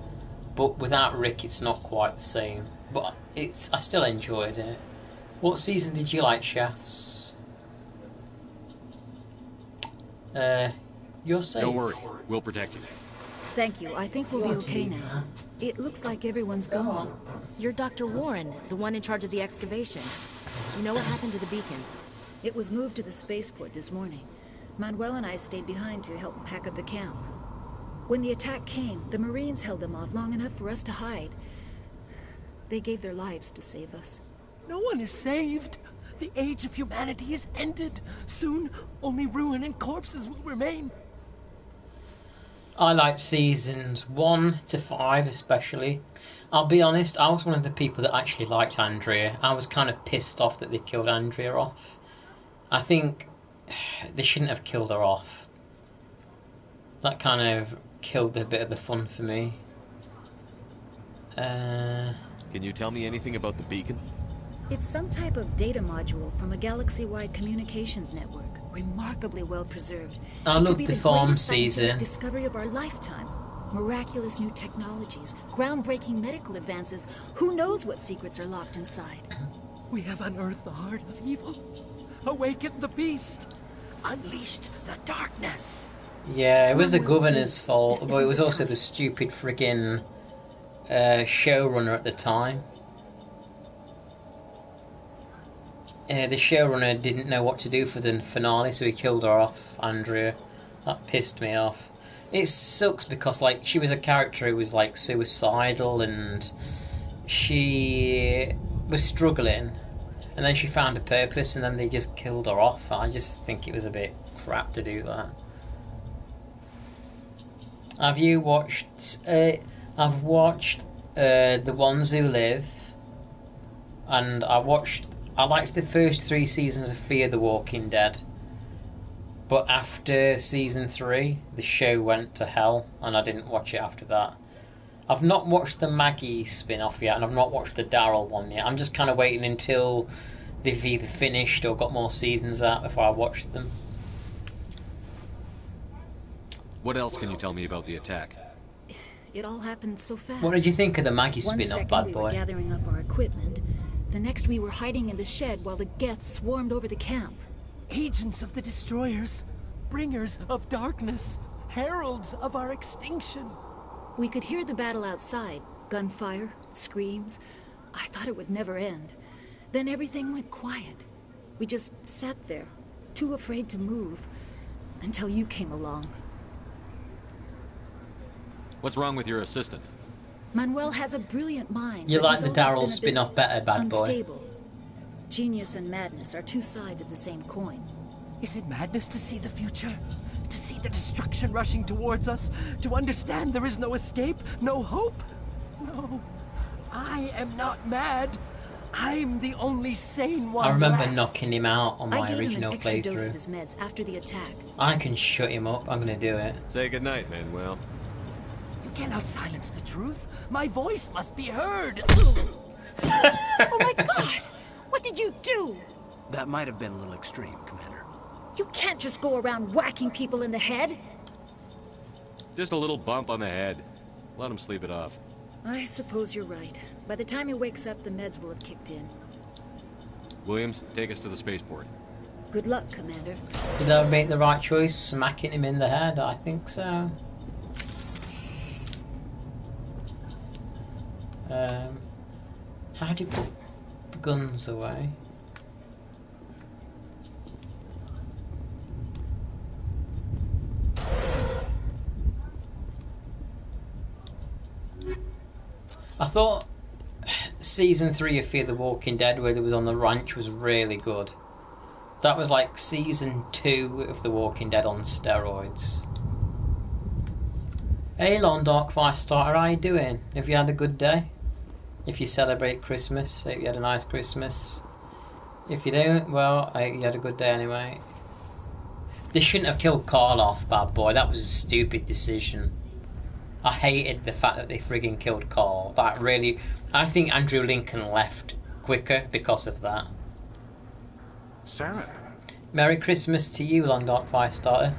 [SPEAKER 1] But without Rick it's not quite the same. But I still enjoyed it. What season did you like, Shafts? You're safe.
[SPEAKER 10] Don't worry, we'll protect you.
[SPEAKER 19] Thank you. I think we'll be okay now. It looks like everyone's gone.
[SPEAKER 18] You're Dr. Warren, the one in charge of the excavation. Do you know what happened to the beacon?
[SPEAKER 19] It was moved to the spaceport this morning. Manuel and I stayed behind to help pack up the camp. When the attack came, the Marines held them off long enough for us to hide. They gave their lives to save us.
[SPEAKER 9] No one is saved. The age of humanity is ended. Soon, only ruin and corpses will remain.
[SPEAKER 1] I liked seasons 1 to 5 especially. I'll be honest, I was one of the people that actually liked Andrea. I was kind of pissed off that they killed Andrea off. I think they shouldn't have killed her off. That kind of killed a bit of the fun for me.
[SPEAKER 10] Can you tell me anything about the beacon?
[SPEAKER 19] It's some type of data module from a galaxy-wide communications network. Remarkably well preserved.
[SPEAKER 1] I love the farm season.
[SPEAKER 19] Discovery of our lifetime. Miraculous new technologies, groundbreaking medical advances. Who knows what secrets are locked inside?
[SPEAKER 9] We have unearthed the heart of evil, awakened the beast, unleashed the darkness.
[SPEAKER 1] Yeah, it was the governor's fault, but it was also the stupid friggin' showrunner at the time. The showrunner didn't know what to do for the finale, so he killed her off, Andrea. That pissed me off. It sucks because, like, she was a character who was, like, suicidal and she was struggling. And then she found a purpose and then they just killed her off. I just think it was a bit crap to do that. Have you watched... I've watched The Ones Who Live. And I liked the first 3 seasons of Fear the Walking Dead. But after season 3, the show went to hell, and I didn't watch it after that. I've not watched the Maggie spin-off yet, and I've not watched the Daryl one yet. I'm just kind of waiting until they've either finished or got more seasons out before I watch them.
[SPEAKER 10] What else can you tell me about the attack?
[SPEAKER 19] It all happened so fast.
[SPEAKER 1] What did you think of the Maggie
[SPEAKER 19] One
[SPEAKER 1] spin-off,
[SPEAKER 19] second
[SPEAKER 1] bad
[SPEAKER 19] we
[SPEAKER 1] boy?
[SPEAKER 19] were gathering up our equipment. The next we were hiding in the shed while the Geths swarmed over the camp.
[SPEAKER 9] Agents of the Destroyers, bringers of darkness, heralds of our extinction.
[SPEAKER 19] We could hear the battle outside. Gunfire, screams. I thought it would never end. Then everything went quiet. We just sat there, too afraid to move, until you came along.
[SPEAKER 10] What's wrong with your assistant?
[SPEAKER 19] Manuel has a brilliant mind.
[SPEAKER 1] You
[SPEAKER 19] but
[SPEAKER 1] like
[SPEAKER 19] he's
[SPEAKER 1] the
[SPEAKER 19] always
[SPEAKER 1] Daryl
[SPEAKER 19] been a bit
[SPEAKER 1] spin-off better, bad boy?
[SPEAKER 19] unstable. Genius and madness are 2 sides of the same coin.
[SPEAKER 9] Is it madness to see the future? To see the destruction rushing towards us? To understand there is no escape? No hope? No. I am not mad. I'm the only sane one
[SPEAKER 1] I remember
[SPEAKER 9] left.
[SPEAKER 1] knocking him out on
[SPEAKER 19] I
[SPEAKER 1] my
[SPEAKER 19] gave him
[SPEAKER 1] original
[SPEAKER 19] an extra dose of
[SPEAKER 1] playthrough.
[SPEAKER 19] his meds after the attack.
[SPEAKER 1] I can shut him up. I'm gonna do it.
[SPEAKER 10] Say goodnight, Manuel.
[SPEAKER 9] You cannot silence the truth. My voice must be heard.
[SPEAKER 19] Oh my god! What did you do?
[SPEAKER 9] That might have been a little extreme, Commander.
[SPEAKER 19] You can't just go around whacking people in the head.
[SPEAKER 10] Just a little bump on the head. Let him sleep it off.
[SPEAKER 19] I suppose you're right. By the time he wakes up, the meds will have kicked in.
[SPEAKER 10] Williams, take us to the spaceport.
[SPEAKER 19] Good luck, Commander.
[SPEAKER 1] Did I make the right choice smacking him in the head? I think so. How do you put the guns away? I thought season 3 of Fear the Walking Dead, where they was on the ranch, was really good. That was like season 2 of The Walking Dead on steroids. Hey Lon Dark 5-Starter, how you doing? Have you had a good day? If you celebrate Christmas, hope you had a nice Christmas. If you don't, well, I hope you had a good day anyway. They shouldn't have killed Carl off, bad boy. That was a stupid decision. I hated the fact that they friggin' killed Carl. That really... I think Andrew Lincoln left quicker because of that.
[SPEAKER 14] Sarah?
[SPEAKER 1] Merry Christmas to you, Long Dark Firestarter.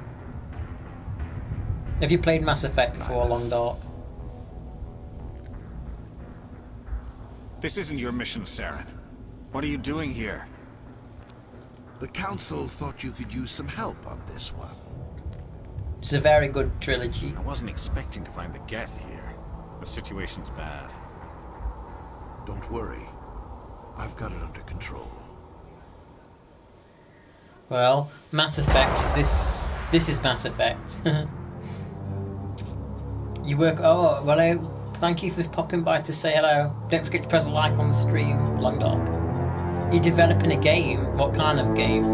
[SPEAKER 1] Have you played Mass Effect before, Long Dark?
[SPEAKER 8] This isn't your mission, Saren. What are you doing here?
[SPEAKER 20] The Council thought you could use some help on this one.
[SPEAKER 1] It's a very good trilogy.
[SPEAKER 8] I wasn't expecting to find the Geth here. The situation's bad.
[SPEAKER 20] Don't worry. I've got it under control.
[SPEAKER 1] Well, Mass Effect is this. This is Mass Effect. You work. Oh, well, thank you for popping by to say hello. Don't forget to press a like on the stream, Long Dark. You're developing a game. What kind of game?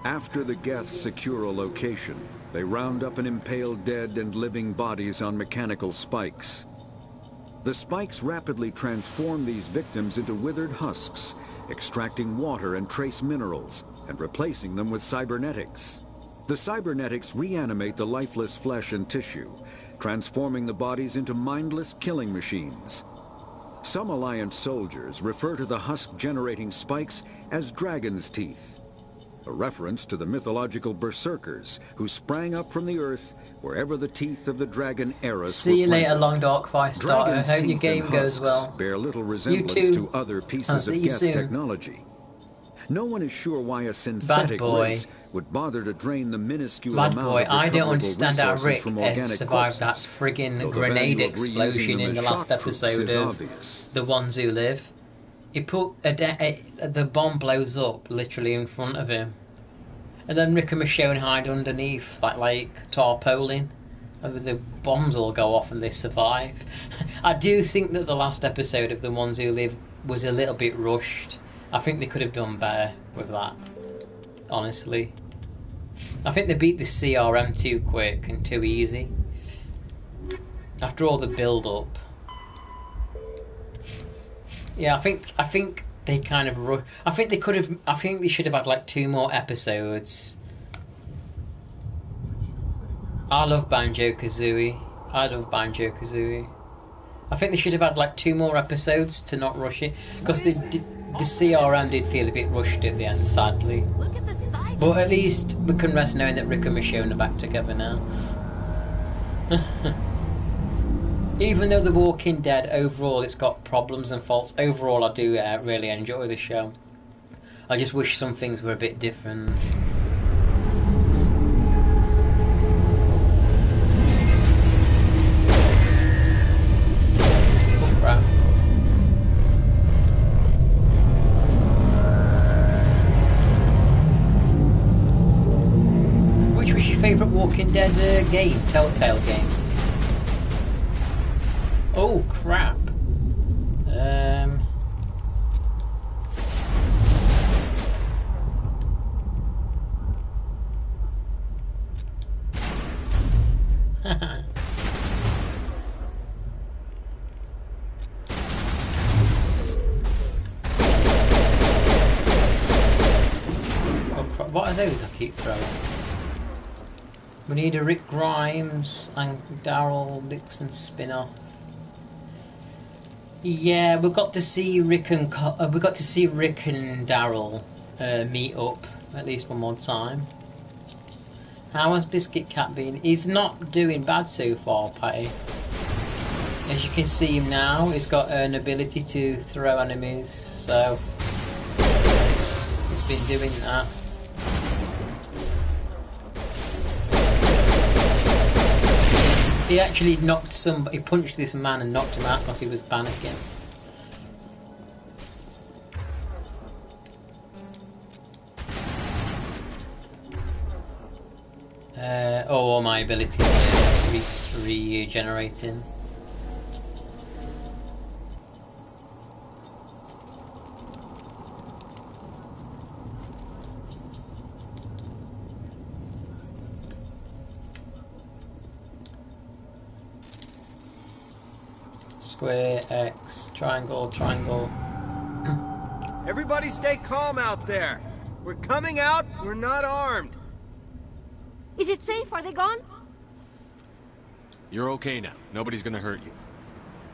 [SPEAKER 17] After the Geth secure a location, they round up and impale dead and living bodies on mechanical spikes. The spikes rapidly transform these victims into withered husks, extracting water and trace minerals, and replacing them with cybernetics. The cybernetics reanimate the lifeless flesh and tissue, transforming the bodies into mindless killing machines. Some Alliance soldiers refer to the husk-generating spikes as dragon's teeth, a reference to the mythological berserkers who sprang up from the earth wherever the teeth of the dragon Eris
[SPEAKER 1] See you
[SPEAKER 17] were
[SPEAKER 1] later,
[SPEAKER 17] planted.
[SPEAKER 1] Long Dark Firestarter.
[SPEAKER 17] Dragon's
[SPEAKER 1] Hope your
[SPEAKER 17] teeth
[SPEAKER 1] game
[SPEAKER 17] and
[SPEAKER 1] goes
[SPEAKER 17] husks
[SPEAKER 1] well.
[SPEAKER 17] bear little resemblance to other pieces of Geth technology. No one is sure why a synthetic race would bother to drain the minuscule
[SPEAKER 1] Bad
[SPEAKER 17] amount
[SPEAKER 1] boy,
[SPEAKER 17] of
[SPEAKER 1] I don't
[SPEAKER 17] recoverable
[SPEAKER 1] understand how
[SPEAKER 17] resources
[SPEAKER 1] Rick
[SPEAKER 17] from
[SPEAKER 1] has
[SPEAKER 17] organic
[SPEAKER 1] survived that
[SPEAKER 17] corpses,
[SPEAKER 1] friggin'
[SPEAKER 17] though the
[SPEAKER 1] grenade
[SPEAKER 17] value of reusing
[SPEAKER 1] explosion
[SPEAKER 17] them
[SPEAKER 1] in the
[SPEAKER 17] as
[SPEAKER 1] last
[SPEAKER 17] shockproofs
[SPEAKER 1] episode
[SPEAKER 17] is
[SPEAKER 1] of
[SPEAKER 17] obvious.
[SPEAKER 1] The Ones Who Live. He put the bomb blows up literally in front of him, and then Rick and Michonne hide underneath like tarpaulin, and the bombs all go off and they survive. I do think that the last episode of The Ones Who Live was a little bit rushed. I think they could have done better with that, honestly. I think they beat the CRM too quick and too easy. After all the build-up. Yeah, I think they kind of I think they should have had like 2 more episodes. I love Banjo-Kazooie. I think they should have had like 2 more episodes to not rush it, because the CRM did feel a bit rushed at the end, sadly. But at least we can rest knowing that Rick and Michonne are back together now. Even though The Walking Dead overall it's got problems and faults, overall I do really enjoy the show. I just wish some things were a bit different. Oh crap. Which was your favourite Walking Dead game? Telltale game? Oh crap. Oh crap. What are those I keep throwing? We need a Rick Grimes and Daryl Dixon spin-off. Yeah, we got to see Rick and Daryl meet up at least one more time. How has Biscuit Cat been? He's not doing bad so far, Patty. As you can see him now, he's got an ability to throw enemies, so he's been doing that. He actually he punched this man and knocked him out because he was panicking. All my abilities are regenerating. Square, X, triangle, triangle.
[SPEAKER 7] Everybody stay calm out there. We're coming out, we're not armed.
[SPEAKER 21] Is it safe? Are they gone?
[SPEAKER 10] You're okay now. Nobody's gonna hurt you.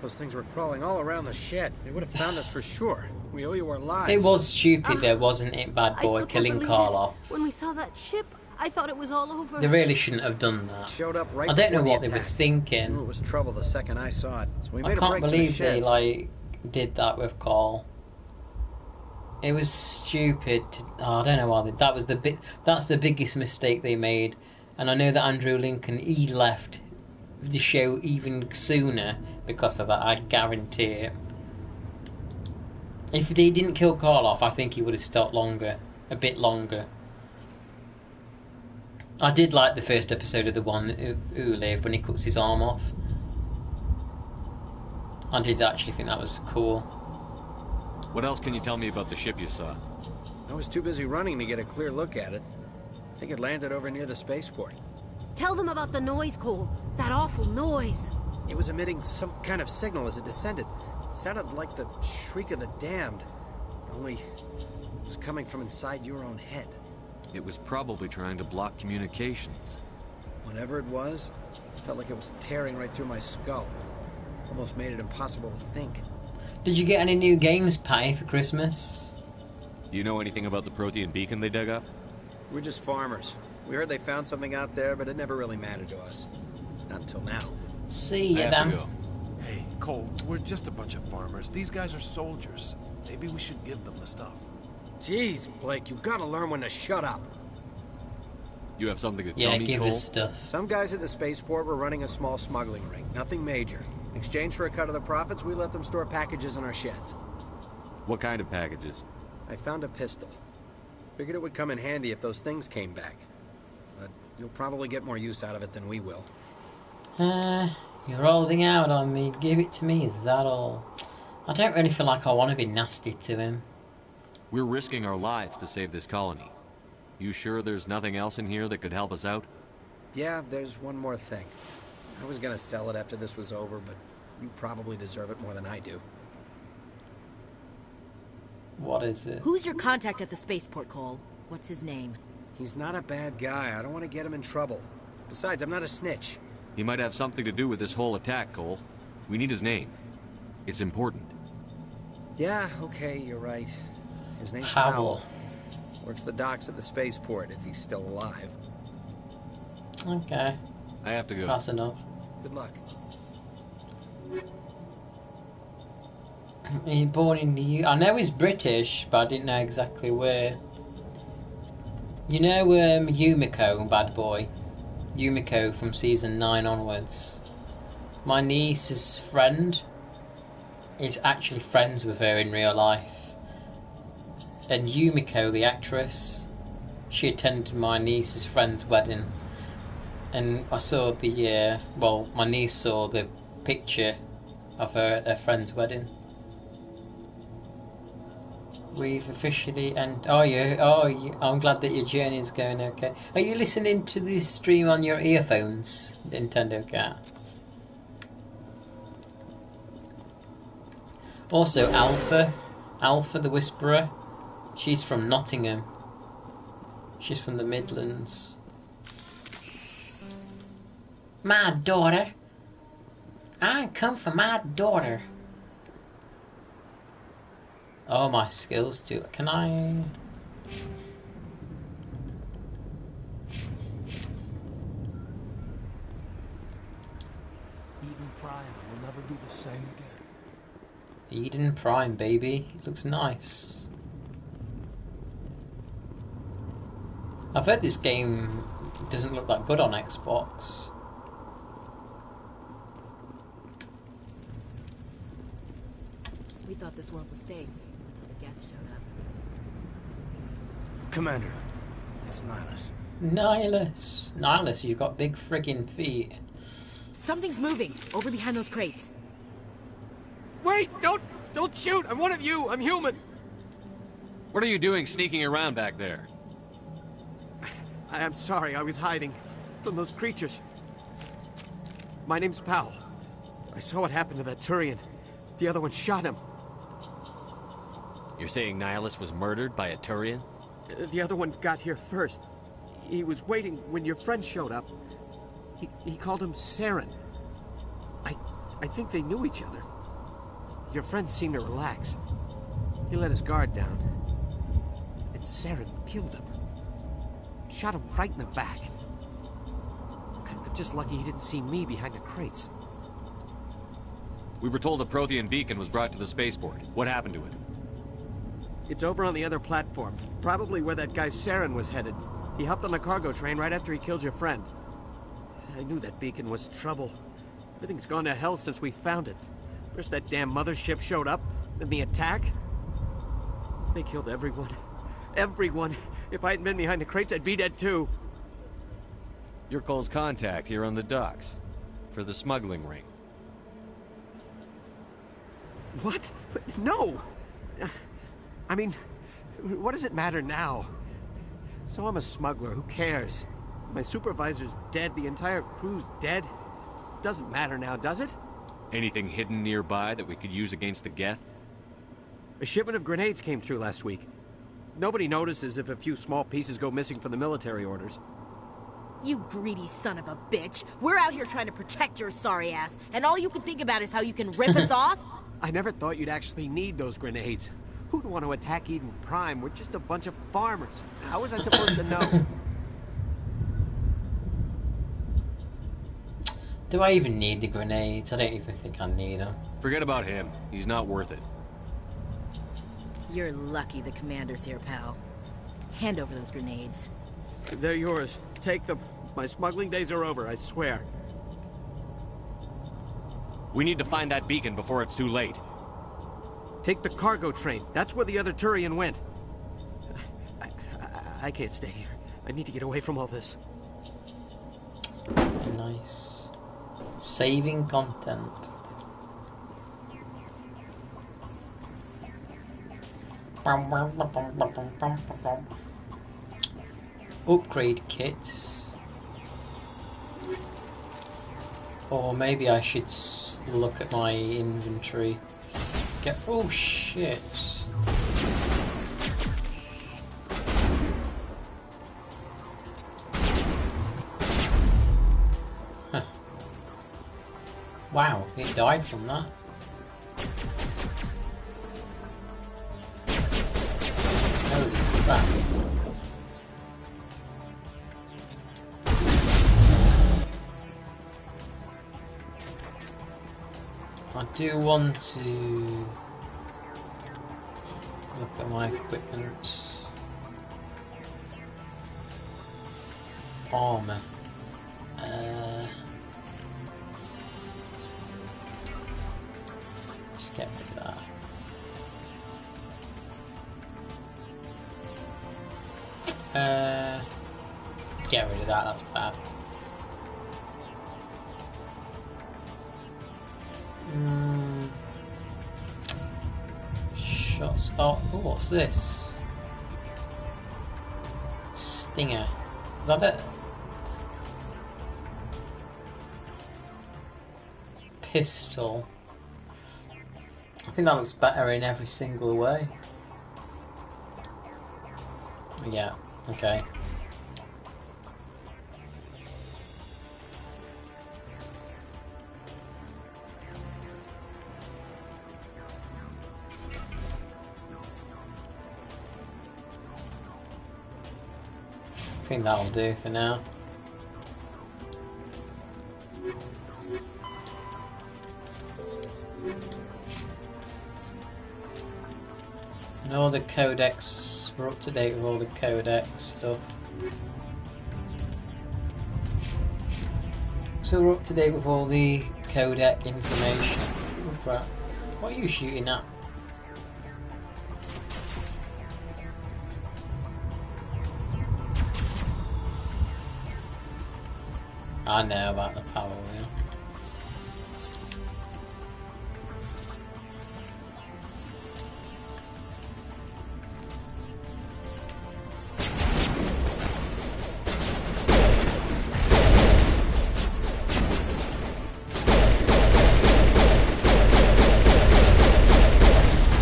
[SPEAKER 5] Those things were crawling all around the shed. They would have found us for sure. We owe you our lives.
[SPEAKER 1] It was stupid though, wasn't it, Bad Boy, killing Karloff?
[SPEAKER 21] When we saw that ship, I thought it was all over.
[SPEAKER 1] They really shouldn't have done that.
[SPEAKER 5] Showed up right
[SPEAKER 1] I don't know
[SPEAKER 5] before
[SPEAKER 1] what
[SPEAKER 5] the
[SPEAKER 1] they were
[SPEAKER 5] attack.
[SPEAKER 1] thinking.
[SPEAKER 5] It was trouble the second I saw it. So we made
[SPEAKER 1] I
[SPEAKER 5] a
[SPEAKER 1] can't
[SPEAKER 5] break to the
[SPEAKER 1] believe they
[SPEAKER 5] sheds.
[SPEAKER 1] like did that with Carl. It was stupid. I don't know why they, that was that's the biggest mistake they made. And I know that Andrew Lincoln, he left the show even sooner because of that. I guarantee it. If they didn't kill Karloff, I think he would have stopped longer, a bit longer. I did like the first episode of the one who lived when he cuts his arm off. I did actually think that was cool.
[SPEAKER 10] What else can you tell me about the ship you saw?
[SPEAKER 5] I was too busy running to get a clear look at it. I think it landed over near the spaceport.
[SPEAKER 21] Tell them about the noise, Cole. That awful noise.
[SPEAKER 5] It was emitting some kind of signal as it descended. It sounded like the shriek of the damned. Only it was coming from inside your own head.
[SPEAKER 10] It was probably trying to block communications.
[SPEAKER 5] Whatever it was, it felt like it was tearing right through my skull. Almost made it impossible to think.
[SPEAKER 1] Did you get any new games, Patty, for Christmas?
[SPEAKER 10] Do you know anything about the Prothean beacon they dug up?
[SPEAKER 5] We're just farmers. We heard they found something out there, but it never really mattered to us. Not until now.
[SPEAKER 1] See you then.
[SPEAKER 22] Hey, Cole, we're just a bunch of farmers. These guys are soldiers. Maybe we should give them the stuff.
[SPEAKER 5] Jeez, Blake, you gotta learn when to shut up.
[SPEAKER 10] You have something to tell me,
[SPEAKER 1] give
[SPEAKER 10] Cole?
[SPEAKER 1] us stuff.
[SPEAKER 5] Some guys at the spaceport were running a small smuggling ring. Nothing major. In exchange for a cut of the profits, we let them store packages in our sheds.
[SPEAKER 10] What kind of packages?
[SPEAKER 5] I found a pistol. Figured it would come in handy if those things came back. But you'll probably get more use out of it than we will.
[SPEAKER 1] You're holding out on me. Give it to me, is that all? I don't really feel like I want to be nasty to him.
[SPEAKER 10] We're risking our lives to save this colony. You sure there's nothing else in here that could help us out?
[SPEAKER 5] Yeah, there's one more thing. I was gonna sell it after this was over, but you probably deserve it more than I do.
[SPEAKER 1] What is it?
[SPEAKER 18] Who's your contact at the spaceport, Cole? What's his name?
[SPEAKER 5] He's not a bad guy. I don't want to get him in trouble. Besides, I'm not a snitch.
[SPEAKER 10] He might have something to do with this whole attack, Cole. We need his name. It's important.
[SPEAKER 5] Yeah, okay, you're right. His name's
[SPEAKER 1] Powell.
[SPEAKER 5] Powell. Works the docks at the spaceport, if he's still alive.
[SPEAKER 1] Okay.
[SPEAKER 10] I have to go.
[SPEAKER 1] That's enough.
[SPEAKER 5] Good luck.
[SPEAKER 1] He's born in the I know he's British, but I didn't know exactly where. You know Yumiko, Bad Boy? Yumiko from season 9 onwards. My niece's friend is actually friends with her in real life. And Yumiko, the actress, she attended my niece's friend's wedding. And I saw my niece saw the picture of her at their friend's wedding. We've officially I'm glad that your journey is going okay. Are you listening to this stream on your earphones, Nintendo Cat? Also, Alpha the Whisperer, she's from Nottingham. She's from the Midlands. My daughter. I come for my daughter. Oh, my skills too. Can I?
[SPEAKER 22] Eden Prime will never be the same again.
[SPEAKER 1] Eden Prime, baby. It looks nice. I've heard this game doesn't look that good on Xbox.
[SPEAKER 18] We thought this world was safe until the Geth showed up.
[SPEAKER 22] Commander, it's Nihilus.
[SPEAKER 1] Nihilus, you've got big friggin' feet.
[SPEAKER 18] Something's moving over behind those crates.
[SPEAKER 9] Wait! Don't shoot! I'm one of you! I'm human!
[SPEAKER 10] What are you doing sneaking around back there?
[SPEAKER 9] I'm sorry, I was hiding from those creatures. My name's Powell. I saw what happened to that Turian. The other one shot him.
[SPEAKER 10] You're saying Nihilus was murdered by a Turian?
[SPEAKER 9] The other one got here first. He was waiting when your friend showed up. He called him Saren. I think they knew each other.
[SPEAKER 5] Your friend seemed to relax. He let his guard down. And Saren killed him. Shot him right in the back. I'm just lucky he didn't see me behind the crates.
[SPEAKER 10] We were told a Prothean beacon was brought to the spaceport. What happened to it?
[SPEAKER 5] It's over on the other platform. Probably where that guy Saren was headed. He hopped on the cargo train right after he killed your friend. I knew that beacon was trouble. Everything's gone to hell since we found it. First that damn mothership showed up, then the attack. They killed everyone. Everyone. If I hadn't been behind the crates, I'd be dead too.
[SPEAKER 10] You're Cole's contact here on the docks. For the smuggling ring.
[SPEAKER 5] What? No! I mean, what does it matter now? So I'm a smuggler, who cares? My supervisor's dead, the entire crew's dead. It doesn't matter now, does it?
[SPEAKER 10] Anything hidden nearby that we could use against the Geth?
[SPEAKER 5] A shipment of grenades came through last week. Nobody notices if a few small pieces go missing from the military orders.
[SPEAKER 21] You greedy son of a bitch. We're out here trying to protect your sorry ass, and all you can think about is how you can rip us off?
[SPEAKER 5] I never thought you'd actually need those grenades. Who'd want to attack Eden Prime? We're just a bunch of farmers. How was I supposed to know?
[SPEAKER 1] Do I even need the grenades? I don't even think I need them.
[SPEAKER 10] Forget about him. He's not worth it.
[SPEAKER 21] You're lucky the commander's here, pal. Hand over those grenades.
[SPEAKER 5] They're yours. Take them. My smuggling days are over, I swear.
[SPEAKER 10] We need to find that beacon before it's too late.
[SPEAKER 5] Take the cargo train. That's where the other Turian went. I can't stay here. I need to get away from all this.
[SPEAKER 1] Nice. Saving content. Upgrade kits. Or maybe I should look at my inventory. Get. Oh shit. Huh. Wow, it died from that. Holy crap. I do want to look at my equipment. Armor. Just get rid of that. Get rid of that, that's bad. Shots. Oh, what's this? Stinger. Is that it? Pistol. I think that looks better in every single way. Yeah, okay. I think that'll do for now. And all the codex, we're up to date with all the codex stuff. So we're up to date with all the codec information. Oh crap. What are you shooting at? I know about the power wheel.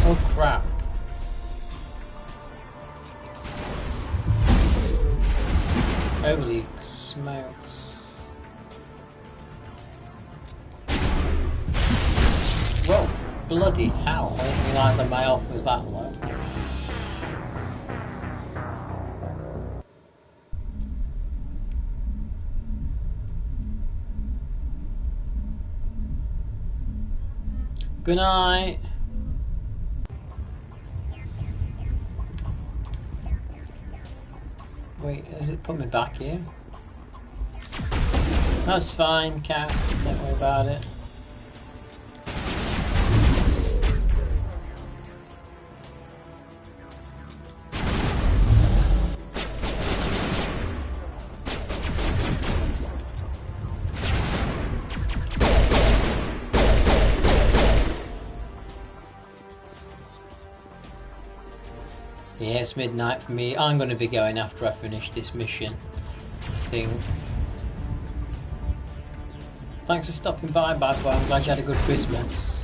[SPEAKER 1] Oh crap. Holy smokes. Bloody hell, I didn't realise that my health was that low. Good night. Wait, has it put me back here? That's fine, cat. Don't worry about it. Yeah, it's midnight for me. I'm going to be going after I finish this mission, I think. Thanks for stopping by, bad boy. I'm glad you had a good Christmas.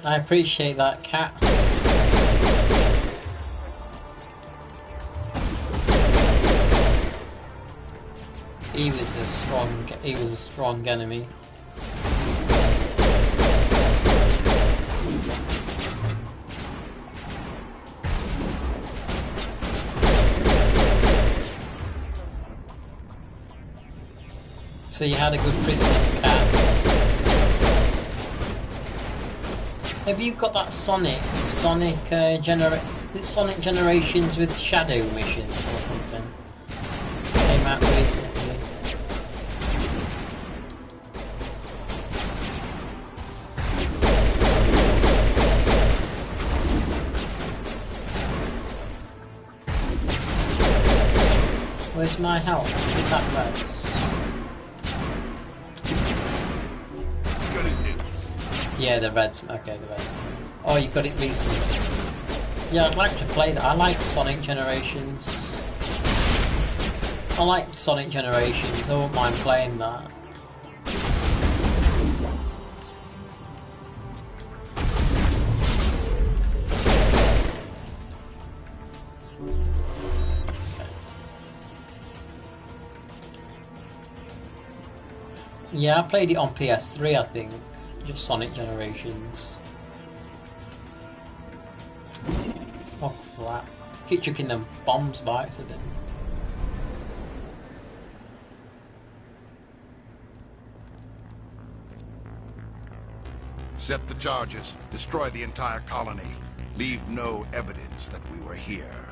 [SPEAKER 1] I appreciate that, cat. He was a strong enemy. So you had a good Christmas, cat. Have you got that Sonic Generations with Shadow missions or something? Came out recently. Where's my health? Is that Reds?
[SPEAKER 22] Got his news.
[SPEAKER 1] Yeah, the Reds. Okay, the Reds. Oh, you got it recently. Yeah, I'd like to play that. I like Sonic Generations. I like Sonic Generations. I wouldn't mind playing that. Yeah, I played it on PS3, I think. Just Sonic Generations. Oh crap. Keep chucking them bombs by accident.
[SPEAKER 20] Set the charges. Destroy the entire colony. Leave no evidence that we were here.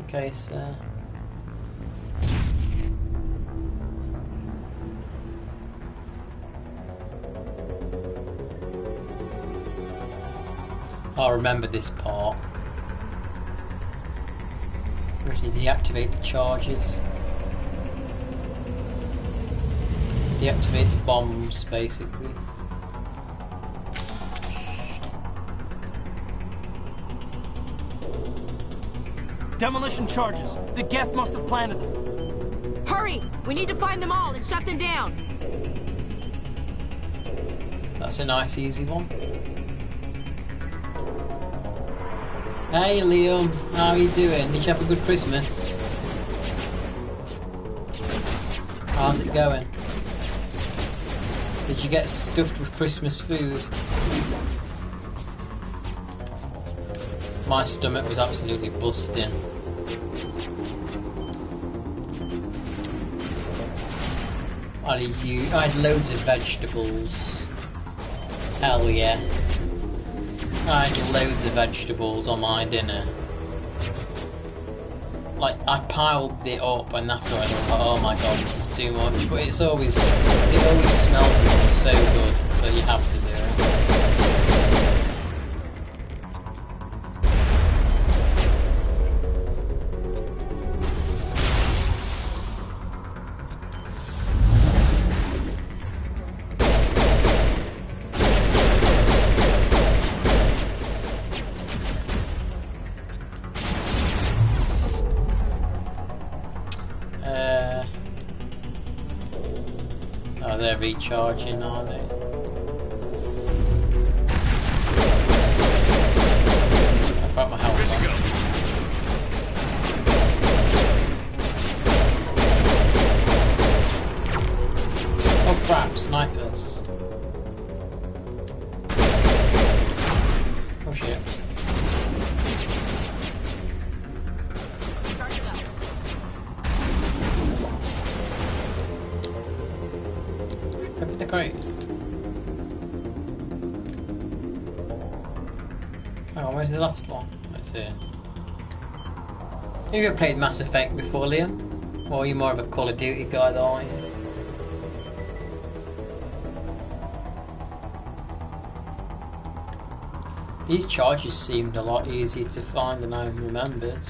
[SPEAKER 1] Okay, sir. I'll remember this part. We have to deactivate the charges. Deactivate the bombs, basically.
[SPEAKER 9] Demolition charges. The Geth must have planted them.
[SPEAKER 21] Hurry! We need to find them all and shut them down.
[SPEAKER 1] That's a nice, easy one. Hey Liam, how are you doing? Did you have a good Christmas? How's it going? Did you get stuffed with Christmas food? My stomach was absolutely busting. I had loads of vegetables. Hell yeah. I had loads of vegetables on my dinner. Like, I piled it up and after I was like, oh my god, this is too much. But it always smells so good that you have to do it. Oh, they're recharging, are they? I've got my health back. Oh crap, snipers. Oh shit. Open the crate. Oh, where's the last one? Let's see. Have you ever played Mass Effect before, Liam? Or are you more of a Call of Duty guy though, aren't you? These charges seemed a lot easier to find than I remembered.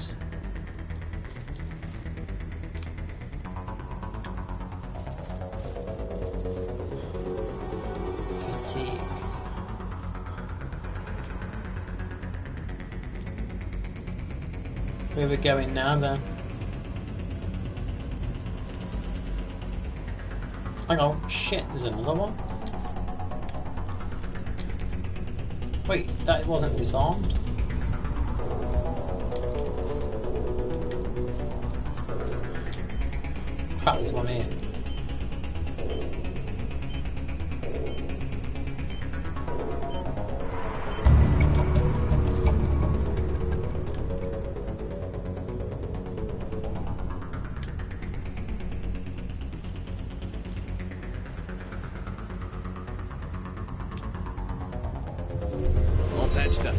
[SPEAKER 1] Fatigued. Where are we going now then? Hang on, shit, there's another one. Wait, that wasn't disarmed? Crap, there's one here.
[SPEAKER 22] Patched up.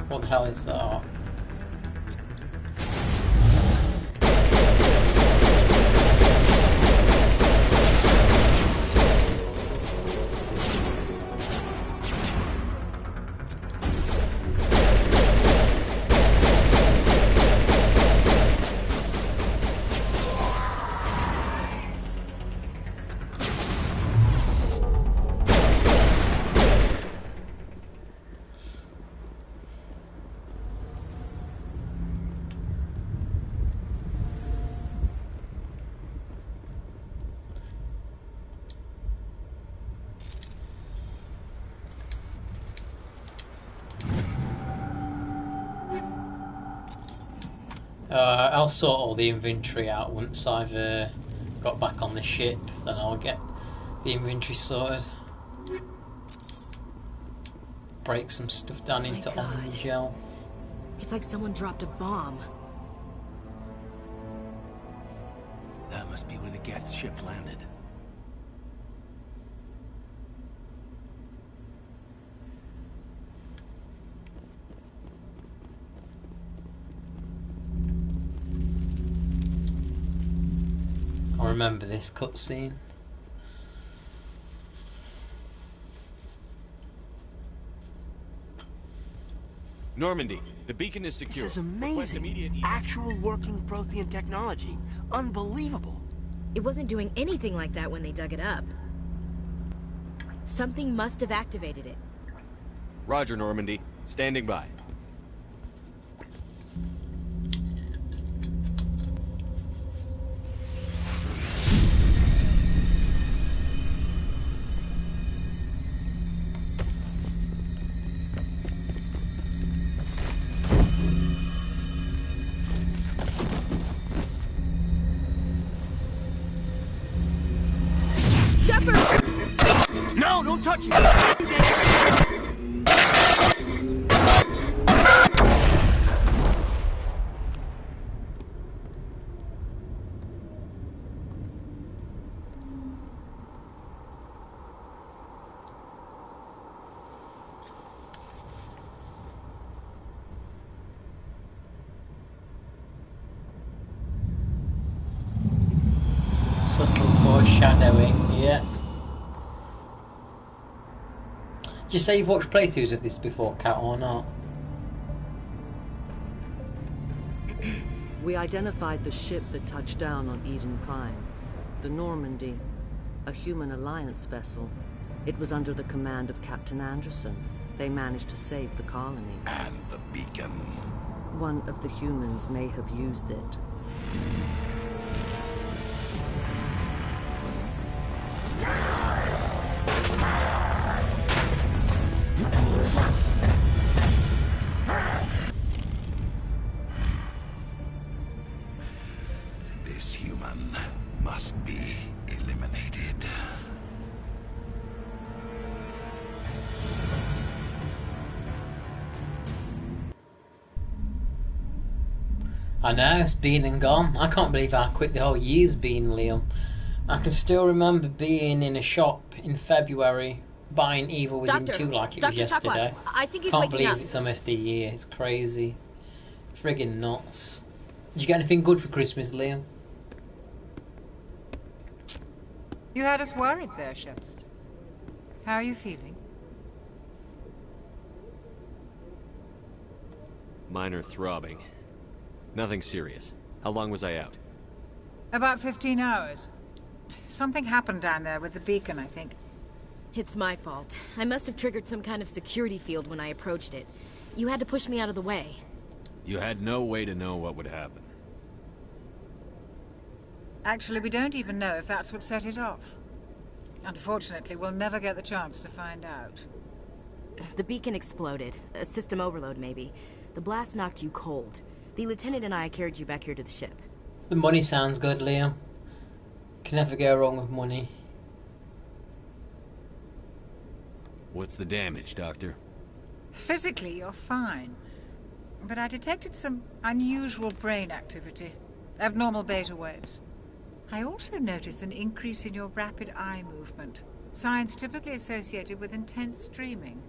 [SPEAKER 1] What the hell is that? I'll sort all the inventory out once I've got back on the ship, then I'll get the inventory sorted. Break some stuff down into oxygen gel.
[SPEAKER 21] It's like someone dropped a bomb.
[SPEAKER 9] That must be where the Geth ship landed.
[SPEAKER 1] I remember this cutscene.
[SPEAKER 10] Normandy, the beacon is secure.
[SPEAKER 9] This is amazing. Actual working Prothean technology. Unbelievable.
[SPEAKER 21] It wasn't doing anything like that when they dug it up. Something must have activated it.
[SPEAKER 10] Roger, Normandy. Standing by.
[SPEAKER 9] No, don't touch it!
[SPEAKER 1] Subtle foreshadowing, yeah. Did you say you've watched playthroughs of this before, Kat, or not?
[SPEAKER 2] We identified the ship that touched down on Eden Prime. The Normandy. A human alliance vessel. It was under the command of Captain Anderson. They managed to save the colony.
[SPEAKER 20] And the beacon.
[SPEAKER 2] One of the humans may have used it.
[SPEAKER 20] This human must be eliminated.
[SPEAKER 1] I know, it's been and gone. I can't believe how quick the whole year's been, Liam. I can still remember being in a shop in February, buying Evil Within 2 like it was yesterday.
[SPEAKER 21] I think he's
[SPEAKER 1] Can't
[SPEAKER 21] waking
[SPEAKER 1] believe
[SPEAKER 21] up.
[SPEAKER 1] it's almost a year. It's crazy. Friggin' nuts. Did you get anything good for Christmas, Liam?
[SPEAKER 13] You had us worried there, Shepard. How are you feeling?
[SPEAKER 10] Minor throbbing. Nothing serious. How long was I out?
[SPEAKER 13] About 15 hours. Something happened down there with the beacon, I think.
[SPEAKER 21] It's my fault. I must have triggered some kind of security field when I approached it. You had to push me out of the way.
[SPEAKER 10] You had no way to know what would happen.
[SPEAKER 13] Actually, we don't even know if that's what set it off. Unfortunately, we'll never get the chance to find out.
[SPEAKER 21] The beacon exploded. A system overload, maybe. The blast knocked you cold. The lieutenant and I carried you back here to the ship.
[SPEAKER 1] The money sounds good, Liam. Can never go wrong with money.
[SPEAKER 10] What's the damage, Doctor?
[SPEAKER 13] Physically, you're fine. But I detected some unusual brain activity. Abnormal beta waves. I also noticed an increase in your rapid eye movement. Signs typically associated with intense dreaming.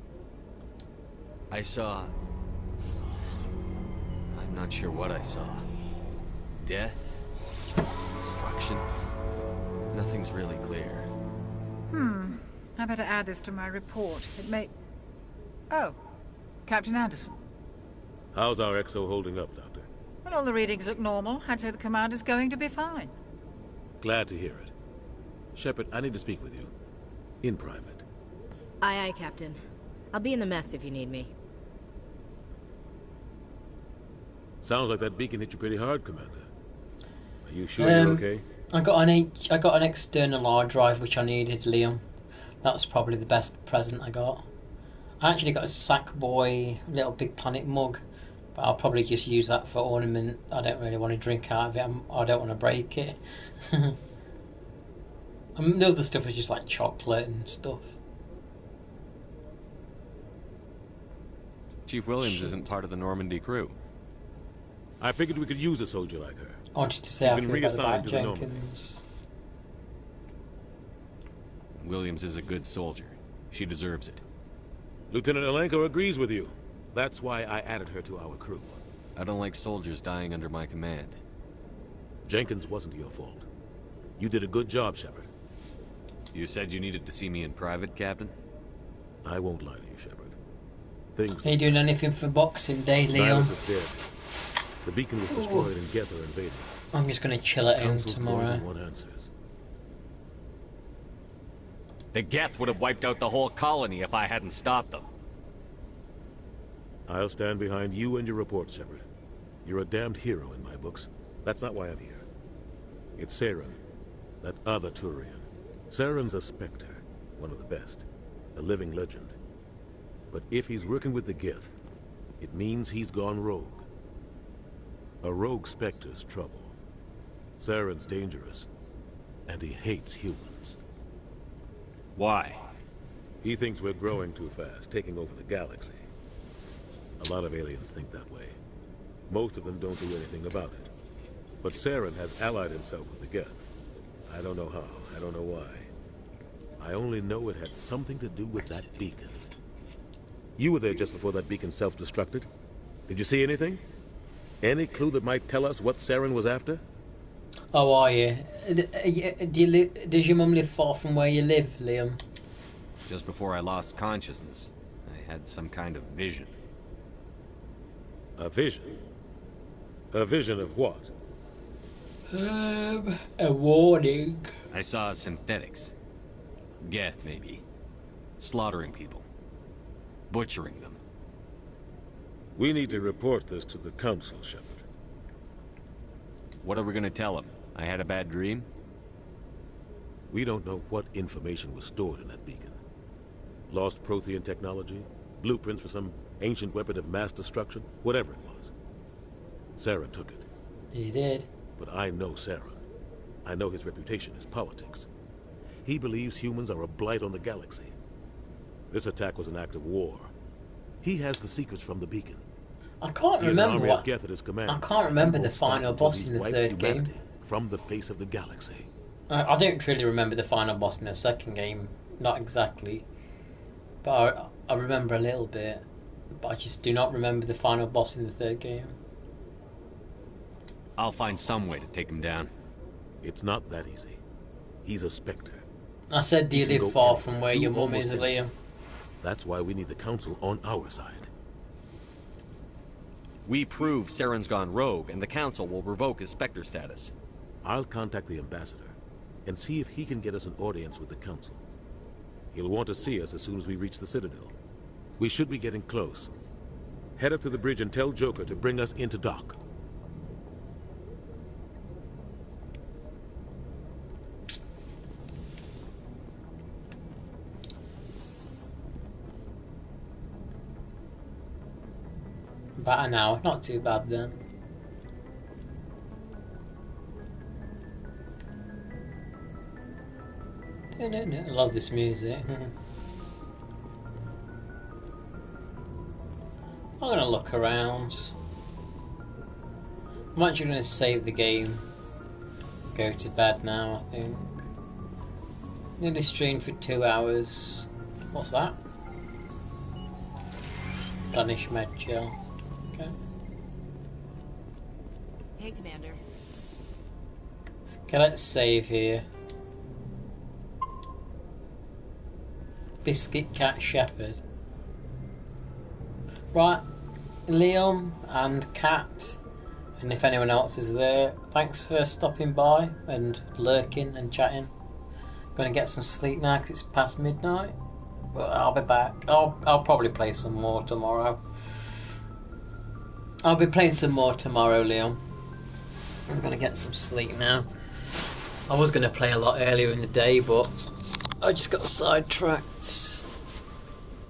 [SPEAKER 10] I saw... I'm not sure what I saw. Death? Destruction? Nothing's really clear.
[SPEAKER 13] I better add this to my report. It may... Oh, Captain Anderson.
[SPEAKER 14] How's our XO holding up, Doctor?
[SPEAKER 13] Well, all the readings look normal. I'd say the commander's going to be fine.
[SPEAKER 14] Glad to hear it. Shepard, I need to speak with you. In private.
[SPEAKER 21] Aye, aye, Captain. I'll be in the mess if you need me.
[SPEAKER 14] Sounds like that beacon hit you pretty hard, Commander. Are you sure you're okay?
[SPEAKER 1] I got an external hard drive which I needed, Liam. That was probably the best present I got. I actually got a Sackboy Little Big Planet mug, but I'll probably just use that for ornament. I don't really want to drink out of it. I don't want to break it. The other stuff is just like chocolate and stuff.
[SPEAKER 10] Chief Williams isn't part of the Normandy crew.
[SPEAKER 14] I figured we could use a soldier like her.
[SPEAKER 1] I wanted to say
[SPEAKER 14] She's
[SPEAKER 1] I
[SPEAKER 14] been
[SPEAKER 1] feel better
[SPEAKER 14] reassigned
[SPEAKER 1] about
[SPEAKER 14] to the Normandy.
[SPEAKER 1] Jenkins.
[SPEAKER 10] Williams is a good soldier. She deserves it.
[SPEAKER 14] Lieutenant Alenko agrees with you. That's why I added her to our crew.
[SPEAKER 10] I don't like soldiers dying under my command.
[SPEAKER 14] Jenkins wasn't your fault. You did a good job, Shepard.
[SPEAKER 10] You said you needed to see me in private, Captain?
[SPEAKER 14] I won't lie to you, Shepard. Things...
[SPEAKER 1] Are you doing anything for Boxing Day, Leon?
[SPEAKER 14] Nihilus is dead. The beacon was destroyed and Geth are invaded.
[SPEAKER 1] I'm just going to chill at home
[SPEAKER 14] Council's
[SPEAKER 1] tomorrow.
[SPEAKER 14] going to want answers.
[SPEAKER 16] The Geth would have wiped out the whole colony if I hadn't stopped them.
[SPEAKER 14] I'll stand behind you and your report, Shepard. You're a damned hero in my books. That's not why I'm here. It's Saren, that other Turian. Saren's a Spectre, one of the best, a living legend. But if he's working with the Geth, it means he's gone rogue. A rogue Spectre's trouble. Saren's dangerous, and he hates humans.
[SPEAKER 16] Why?
[SPEAKER 14] He thinks we're growing too fast, taking over the galaxy. A lot of aliens think that way. Most of them don't do anything about it. But Saren has allied himself with the Geth. I don't know how, I don't know why. I only know it had something to do with that beacon. You were there just before that beacon self-destructed. Did you see anything? Any clue that might tell us what Saren was after?
[SPEAKER 1] How are you? Does your mum live far from where you live, Liam?
[SPEAKER 10] Just before I lost consciousness, I had some kind of vision.
[SPEAKER 14] A vision? A vision of what?
[SPEAKER 1] A warning.
[SPEAKER 16] I saw synthetics. Geth, maybe. Slaughtering people. Butchering them.
[SPEAKER 14] We need to report this to the Council, Shepard.
[SPEAKER 16] What are we gonna tell them? I had a bad dream?
[SPEAKER 14] We don't know what information was stored in that beacon. Lost Prothean technology? Blueprints for some ancient weapon of mass destruction? Whatever it was. Saren took it.
[SPEAKER 1] He did.
[SPEAKER 14] But I know Saren. I know his reputation is politics. He believes humans are a blight on the galaxy. This attack was an act of war. He has the secrets from the beacon.
[SPEAKER 1] I can't remember what.
[SPEAKER 14] Geth at his command.
[SPEAKER 1] I can't remember the final boss in the third game.
[SPEAKER 14] From the face of the galaxy.
[SPEAKER 1] I don't really remember the final boss in the second game. Not exactly. But I remember a little bit. But I just do not remember the final boss in the third game.
[SPEAKER 16] I'll find some way to take him down.
[SPEAKER 14] It's not that easy. He's a Spectre.
[SPEAKER 1] I said, do you live far from where your mum is, Liam?
[SPEAKER 14] That's why we need the Council on our side.
[SPEAKER 10] We prove Saren's gone rogue, and the Council will revoke his Spectre status.
[SPEAKER 14] I'll contact the Ambassador and see if he can get us an audience with the Council. He'll want to see us as soon as we reach the Citadel. We should be getting close. Head up to the bridge and tell Joker to bring us into dock.
[SPEAKER 1] About an hour, not too bad then. I love this music. I'm gonna look around. I'm actually gonna save the game. Go to bed now, I think. Nearly streamed for 2 hours. What's that? Danish med gel. Okay.
[SPEAKER 21] Hey, Commander.
[SPEAKER 1] Okay, let's save here. Biscuit Cat Shepherd. Right, Liam and Cat, and if anyone else is there, thanks for stopping by and lurking and chatting. Gonna get some sleep now because it's past midnight. But I'll be back. I'll probably play some more tomorrow. I'll be playing some more tomorrow, Liam. I'm gonna get some sleep now. I was gonna play a lot earlier in the day, but I just got sidetracked.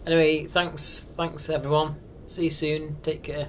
[SPEAKER 1] Anyway, thanks everyone. See you soon. Take care.